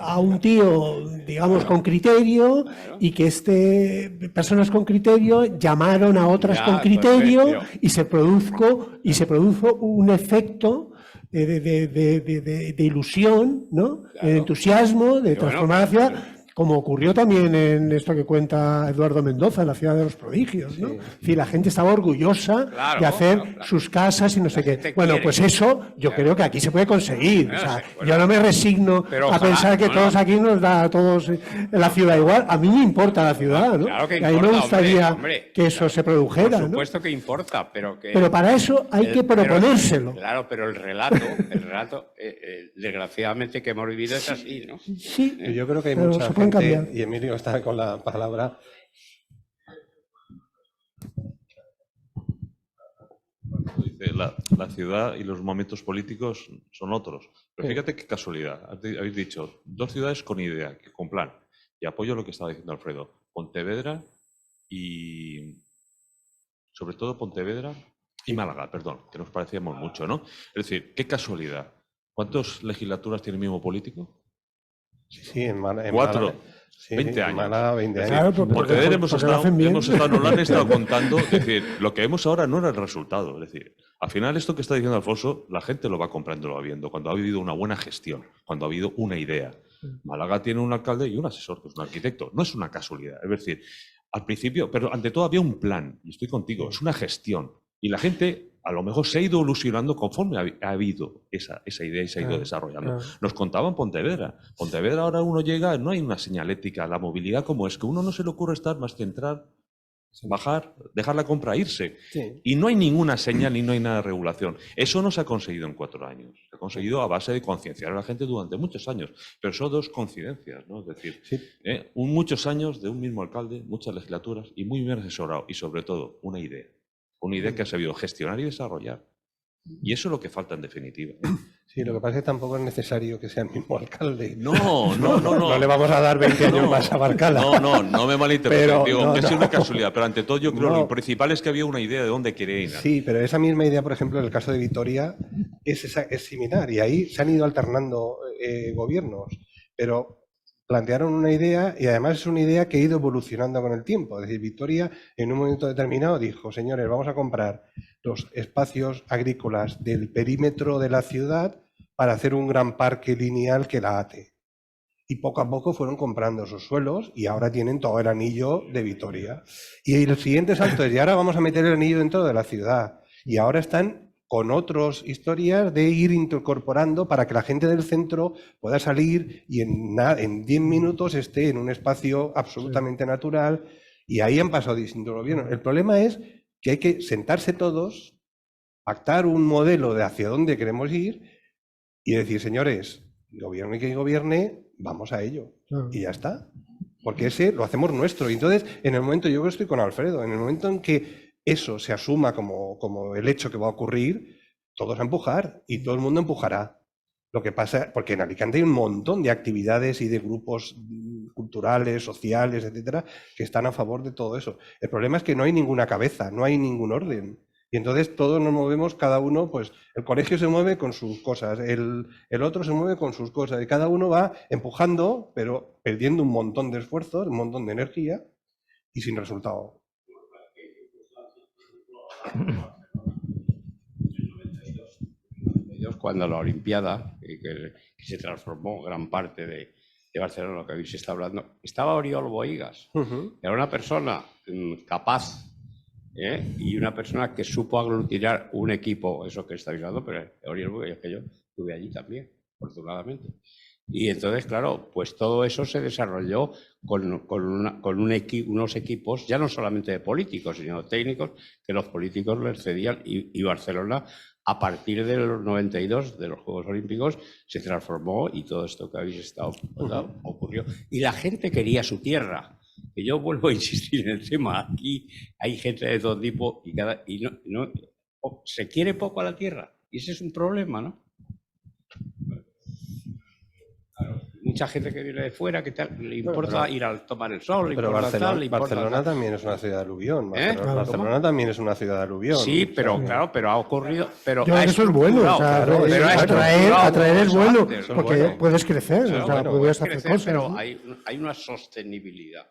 a un tío, digamos, con criterio y que personas con criterio llamaron a otras Ya, con criterio perfecto. y se produjo un efecto de ilusión, ¿no? Claro. De entusiasmo, de Bueno, transformar la ciudad, como ocurrió también en esto que cuenta Eduardo Mendoza, en la ciudad de los prodigios, ¿no? Es decir, la gente estaba orgullosa Claro, de hacer claro. sus casas y no sé qué. gente Bueno, quiere. pues eso yo Claro. creo que aquí se puede conseguir. O sea, Bueno, yo no me resigno pero a ojalá, pensar que no, todos no. aquí nos da a todos la ciudad igual. A mí me importa la ciudad, ¿no? Claro que Y a mí me importa, gustaría hombre, que eso claro. se produjera, Por ¿no? supuesto que importa, pero que... Pero para eso hay que pero- proponérselo. Claro, pero el relato desgraciadamente que hemos vivido es así, ¿no? Sí, Yo creo que hay pero mucha se pueden gente, cambiar. y Emilio está con la palabra. Dice, la ciudad y los momentos políticos son otros. Pero fíjate qué casualidad. Habéis dicho, dos ciudades con idea, con plan. Y apoyo lo que estaba diciendo Alfredo. Pontevedra y... Sobre todo Pontevedra y Málaga, perdón, que nos parecíamos mucho, ¿no? Es decir, qué casualidad. ¿Cuántas legislaturas tiene el mismo político? Sí, en Málaga. 4, Sí, 20 en años. Málaga, 20 Es años. Claro, decir, porque- Pontevedra hemos porque lo hacen bien. estado, nos lo han estado contando. Es decir, lo que vemos ahora no era el resultado. Es decir, al final esto que está diciendo Alfonso, la gente lo va comprando, lo va viendo. Cuando ha habido una buena gestión, cuando ha habido una idea. Málaga tiene un alcalde y un asesor, que es un arquitecto. No es una casualidad. Es decir, al principio, pero ante todo había un plan. Y estoy contigo, es una gestión. Y la gente a lo mejor se ha ido ilusionando conforme ha habido esa idea y se ha ido Claro, desarrollando. claro. Nos contaban Pontevedra. Pontevedra ahora uno llega, no hay una señalética, la movilidad como es, que uno no se le ocurre estar más que entrar, bajar, dejar la compra, irse. Sí. Y no hay ninguna señal y no hay nada de regulación. Eso no se ha conseguido en 4 años. Se ha conseguido a base de concienciar a la gente durante muchos años. Pero son dos coincidencias, ¿no? Es decir, Sí. muchos años de un mismo alcalde, muchas legislaturas y muy bien asesorado. Y sobre todo, una idea. Una idea que ha sabido gestionar y desarrollar. Y eso es lo que falta en definitiva. Sí, lo que pasa es que tampoco es necesario que sea el mismo alcalde. No. No le vamos a dar 20 años No, más a Barcala. No me malinterpretes. Pero, Digo, no, que es no. una casualidad, pero ante todo yo creo que No. lo principal es que había una idea de dónde quería ir. Sí, pero esa misma idea, por ejemplo, en el caso de Vitoria, es similar. Y ahí se han ido alternando gobiernos. Pero plantearon una idea y además es una idea que ha ido evolucionando con el tiempo. Es decir, Vitoria en un momento determinado dijo, señores, vamos a comprar los espacios agrícolas del perímetro de la ciudad para hacer un gran parque lineal que la ate. Y poco a poco fueron comprando esos suelos y ahora tienen todo el anillo de Vitoria. Y el siguiente salto es, y ahora vamos a meter el anillo dentro de la ciudad. Y ahora están con otras historias de ir incorporando para que la gente del centro pueda salir y en 10 minutos esté en un espacio absolutamente natural. Y ahí han pasado distintos gobiernos. El problema es que hay que sentarse todos pactar un modelo de hacia dónde queremos ir y decir, señores, gobierne quien gobierne, vamos a ello. Y ya está. Porque ese lo hacemos nuestro. Y entonces, en el momento, yo estoy con Alfredo, en el momento en que eso se asuma como el hecho que va a ocurrir, todos a empujar y todo el mundo empujará. Lo que pasa, porque en Alicante hay un montón de actividades y de grupos culturales, sociales, etcétera, que están a favor de todo eso. El problema es que no hay ninguna cabeza, no hay ningún orden. Y entonces todos nos movemos, cada uno, pues el colegio se mueve con sus cosas, el otro se mueve con sus cosas, y cada uno va empujando, pero perdiendo un montón de esfuerzos, un montón de energía y sin resultado. Cuando la Olimpiada, que se transformó gran parte de Barcelona, lo que habéis estado hablando, estaba Oriol Bohigas. Era una persona capaz, y una persona que supo aglutinar un equipo, eso que estáis hablando, pero Oriol Bohigas, que yo estuve allí también, afortunadamente. Y entonces, claro, pues todo eso se desarrolló con unos equipos, ya no solamente de políticos, sino técnicos, que los políticos les cedían, y Barcelona, a partir de los 92, de los Juegos Olímpicos, se transformó y todo esto que habéis estado ocurrió. Y la gente quería su tierra. Que yo vuelvo a insistir en el tema. Aquí hay gente de todo tipo y se quiere poco a la tierra. Y ese es un problema, ¿no? Claro, mucha gente que viene de fuera, que le importa ir a tomar el sol, pero Barcelona también es una ciudad de aluvión. Barcelona también es una ciudad de aluvión. Sí, pero claro, pero ha ocurrido. Pero eso es bueno, o sea, pero atraer es bueno, antes, porque puedes crecer, o sea, puedes hacer cosas. Pero ¿no? hay una sostenibilidad.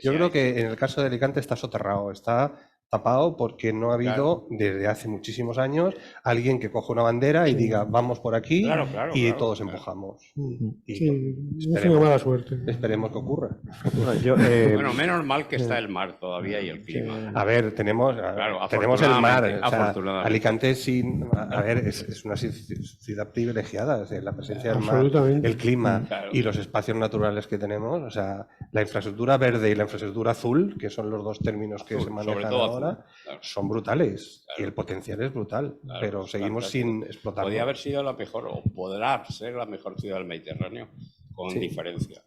Yo creo que en el caso de Alicante está soterrado, está tapado porque no ha habido desde hace muchísimos años alguien que coja una bandera y diga vamos por aquí y todos empujamos. Sí, esperemos, mala suerte. Esperemos que ocurra. Bueno, menos mal que está el mar todavía y el clima. A ver, tenemos el mar. O sea, Alicante es una ciudad privilegiada, la presencia del mar, el clima y los espacios naturales que tenemos. O sea, la infraestructura verde y la infraestructura azul, que son los dos términos que se manejan ahora, son brutales y el potencial es brutal, pero seguimos sin explotarlo. Podría haber sido la mejor, o podrá ser la mejor ciudad del Mediterráneo, con diferencia.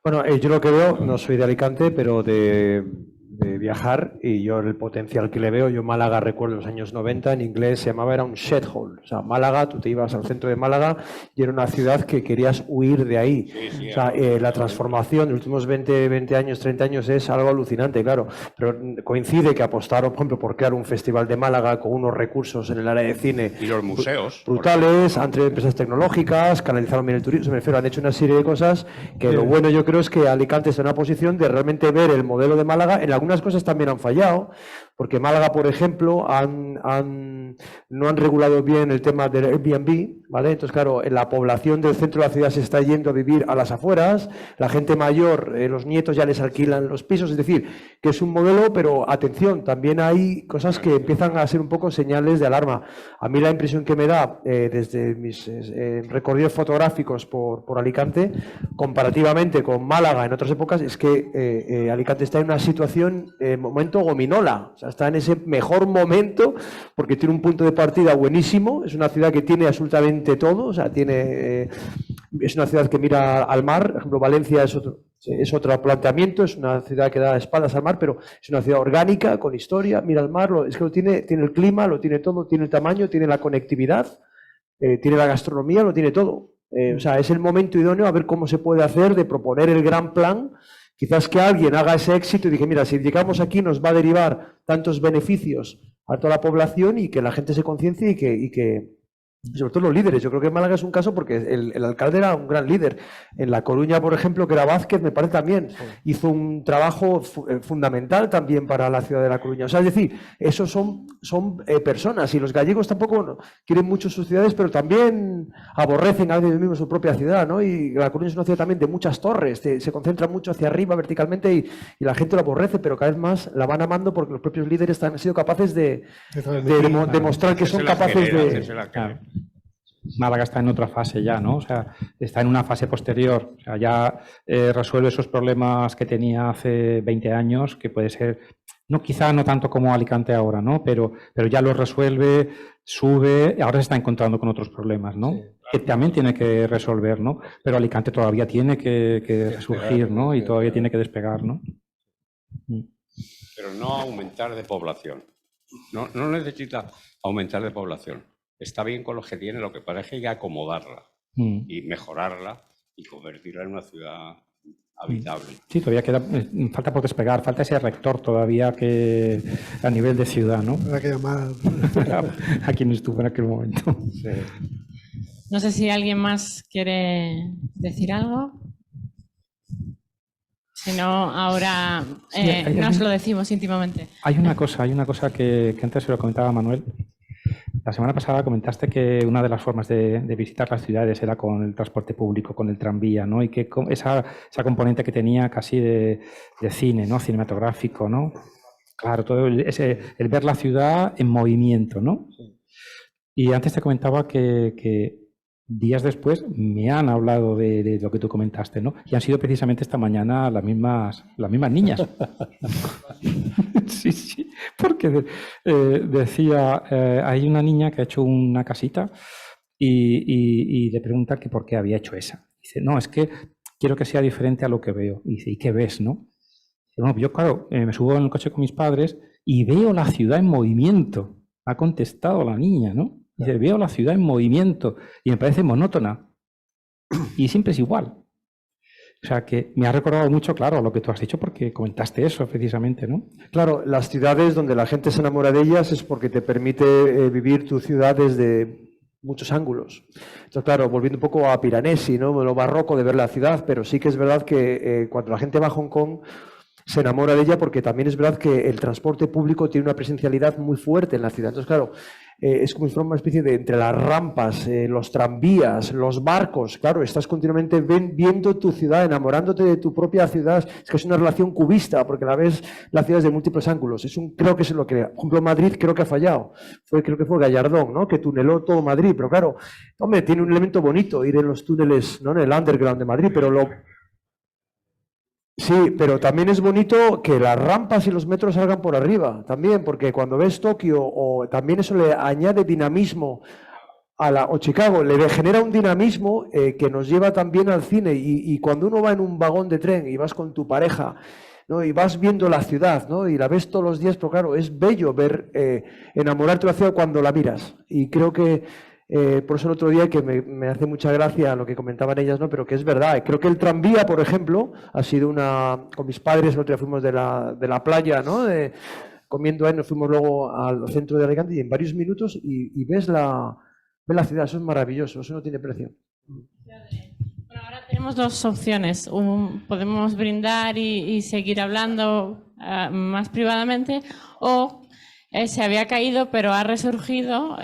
Bueno, yo lo que veo, no soy de Alicante, pero de viajar, y yo el potencial que le veo, yo Málaga recuerdo en los años 90, en inglés se llamaba, era un shithole. O sea, Málaga, tú te ibas al centro de Málaga y era una ciudad que querías huir de ahí. O sea, la transformación de los últimos 20 años, 30 años es algo alucinante, claro. Pero coincide que apostaron, por ejemplo, por crear un festival de Málaga con unos recursos en el área de cine. Y los museos. Brutales, han traído empresas tecnológicas, canalizaron bien el turismo, me refiero, han hecho una serie de cosas que lo bueno yo creo es que Alicante está en una posición de realmente ver el modelo de Málaga. En algunas cosas también han fallado, porque Málaga, por ejemplo, no han regulado bien el tema del Airbnb, ¿vale? Entonces, claro, la población del centro de la ciudad se está yendo a vivir a las afueras, la gente mayor, los nietos ya les alquilan los pisos, es decir, que es un modelo, pero atención, también hay cosas que empiezan a ser un poco señales de alarma. A mí la impresión que me da desde mis recorridos fotográficos por Alicante, comparativamente con Málaga en otras épocas, es que Alicante está en una situación, momento gominola, o sea, está en ese mejor momento porque tiene un punto de partida buenísimo, es una ciudad que tiene absolutamente todo, o sea, es una ciudad que mira al mar, por ejemplo, Valencia es otro planteamiento, es una ciudad que da espaldas al mar, pero es una ciudad orgánica, con historia, mira al mar, es que tiene el clima, lo tiene todo, tiene el tamaño, tiene la conectividad, tiene la gastronomía, lo tiene todo. O sea, es el momento idóneo a ver cómo se puede hacer, de proponer el gran plan. Quizás que alguien haga ese éxito y dije, mira, si llegamos aquí nos va a derivar tantos beneficios a toda la población y que la gente se conciencie y que sobre todo los líderes. Yo creo que Málaga es un caso porque el alcalde era un gran líder. En La Coruña, por ejemplo, que era Vázquez, me parece también, hizo un trabajo fundamental también para la ciudad de La Coruña. O sea, es decir, esos son personas, y los gallegos tampoco quieren mucho sus ciudades, pero también aborrecen a veces mismo su propia ciudad, ¿no? Y La Coruña es una ciudad también de muchas torres, se concentra mucho hacia arriba verticalmente y la gente lo aborrece, pero cada vez más la van amando porque los propios líderes han sido capaces de demostrar que son capaces de... Málaga está en otra fase ya, ¿no? O sea, está en una fase posterior. O sea, ya resuelve esos problemas que tenía hace 20 años, que puede ser No, quizá no tanto como Alicante ahora, ¿no? Pero ya lo resuelve, sube, ahora se está encontrando con otros problemas, ¿no? Sí, Que también tiene que resolver, ¿no? Pero Alicante todavía tiene que resurgir, ¿no? Y todavía tiene que despegar, ¿no? Pero no aumentar de población. No necesita aumentar de población. Está bien con los que tiene, lo que pasa es que hay que acomodarla y mejorarla y convertirla en una ciudad habitable. Sí, todavía queda, falta por despegar, falta ese rector todavía que a nivel de ciudad, ¿no? Habrá que llamar. A quien estuvo en aquel momento. Sí. No sé si alguien más quiere decir algo. Si no, ahora nos lo decimos íntimamente. Hay una cosa que antes se lo comentaba Manuel. La semana pasada comentaste que una de las formas de visitar las ciudades era con el transporte público, con el tranvía, ¿no? Y que esa componente que tenía casi de cine, ¿no? Cinematográfico, ¿no? Claro, todo el ver la ciudad en movimiento, ¿no? Y antes te comentaba que días después me han hablado de lo que tú comentaste, ¿no? Y han sido precisamente esta mañana las mismas niñas. Sí, porque decía, hay una niña que ha hecho una casita y le pregunta que por qué había hecho esa. Dice, no, es que quiero que sea diferente a lo que veo. Y dice, ¿y qué ves, no? Dice, bueno, yo, claro, me subo en el coche con mis padres y veo la ciudad en movimiento. Ha contestado la niña, ¿no? Dice, veo la ciudad en movimiento y me parece monótona. Y siempre es igual. O sea, que me ha recordado mucho, claro, lo que tú has dicho, porque comentaste eso precisamente, ¿no? Claro, las ciudades donde la gente se enamora de ellas es porque te permite vivir tu ciudad desde muchos ángulos. Entonces, claro, volviendo un poco a Piranesi, ¿no? Lo barroco de ver la ciudad, pero sí que es verdad que cuando la gente va a Hong Kong se enamora de ella porque también es verdad que el transporte público tiene una presencialidad muy fuerte en la ciudad. Entonces, claro, es como si fuera una especie de entre las rampas, los tranvías, los barcos. Claro, estás continuamente viendo tu ciudad, enamorándote de tu propia ciudad. Es que es una relación cubista, porque la ves la ciudad desde múltiples ángulos. Creo que es lo que, por ejemplo, Madrid creo que ha fallado. Creo que fue Gallardón, ¿no? Que tuneló todo Madrid. Pero claro, hombre, tiene un elemento bonito ir en los túneles, ¿no? En el underground de Madrid, pero sí, pero también es bonito que las rampas y los metros salgan por arriba, también, porque cuando ves Tokio, también eso le añade dinamismo o Chicago, le genera un dinamismo que nos lleva también al cine. Y cuando uno va en un vagón de tren y vas con tu pareja, ¿no? Y vas viendo la ciudad, ¿no? Y la ves todos los días, pero claro, es bello ver, enamorarte de la ciudad cuando la miras. Y creo que por eso el otro día que me hace mucha gracia lo que comentaban ellas, ¿no? Pero que es verdad. Creo que el tranvía, por ejemplo, ha sido con mis padres, el otro día fuimos de la playa, ¿no? Comiendo ahí, nos fuimos luego al centro de Alicante y en varios minutos y ves la ciudad. Eso es maravilloso, eso no tiene precio. Bueno, ahora tenemos dos opciones. Podemos brindar y seguir hablando más privadamente, o se había caído, pero ha resurgido.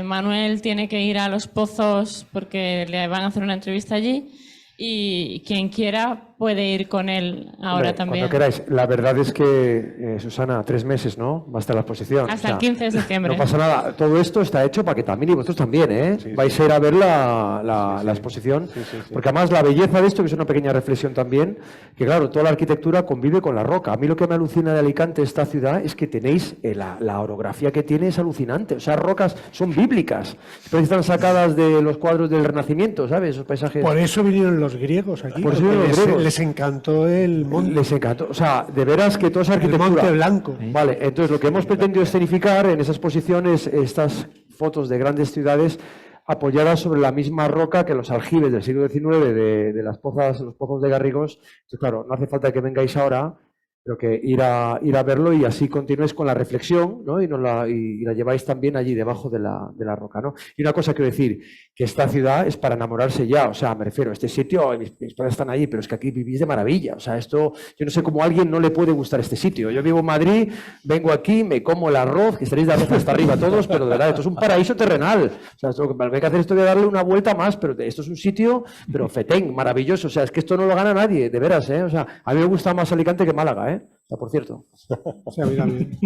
Manuel tiene que ir a Los Pozos porque le van a hacer una entrevista allí. Y quien quiera puede ir con él ahora. Hombre, también. Cuando queráis. La verdad es que, Susana, 3 meses, ¿no? Va a estar la exposición. Hasta el 15 de septiembre. No pasa nada. Todo esto está hecho para que también, y vosotros también, ¿eh? Sí, vais a ir a ver la exposición. Sí. Porque además la belleza de esto, que es una pequeña reflexión también, que claro, toda la arquitectura convive con la roca. A mí lo que me alucina de Alicante, esta ciudad, es que tenéis la orografía que tiene es alucinante. O sea, rocas son bíblicas. Están sacadas de los cuadros del Renacimiento, ¿sabes? Esos paisajes. Por eso vinieron los griegos aquí. Por eso vinieron los griegos. Les encantó el monte. Les encantó. O sea, de veras que toda esa arquitectura. El monte blanco. Vale, entonces lo que hemos pretendido escenificar en esa exposición es estas fotos de grandes ciudades apoyadas sobre la misma roca que los aljibes del siglo XIX de los pozos de Garrigós. Entonces, claro, no hace falta que vengáis ahora, pero que ir a verlo y así continuéis con la reflexión, ¿no? Y la lleváis también allí debajo de la roca, ¿no? Y una cosa quiero decir, que esta ciudad es para enamorarse ya, o sea, me refiero, este sitio, mis padres están allí, pero es que aquí vivís de maravilla, o sea, esto, yo no sé cómo a alguien no le puede gustar este sitio. Yo vivo en Madrid, vengo aquí, me como el arroz, que estaréis de arroz hasta arriba todos, pero de verdad, esto es un paraíso terrenal. O sea, lo que hay que hacer esto de darle una vuelta más, pero esto es un sitio, pero fetén, maravilloso, o sea, es que esto no lo gana nadie, de veras, ¿eh? O sea, a mí me gusta más Alicante que Málaga, ¿eh? O sea, por cierto. O sea, mira bien.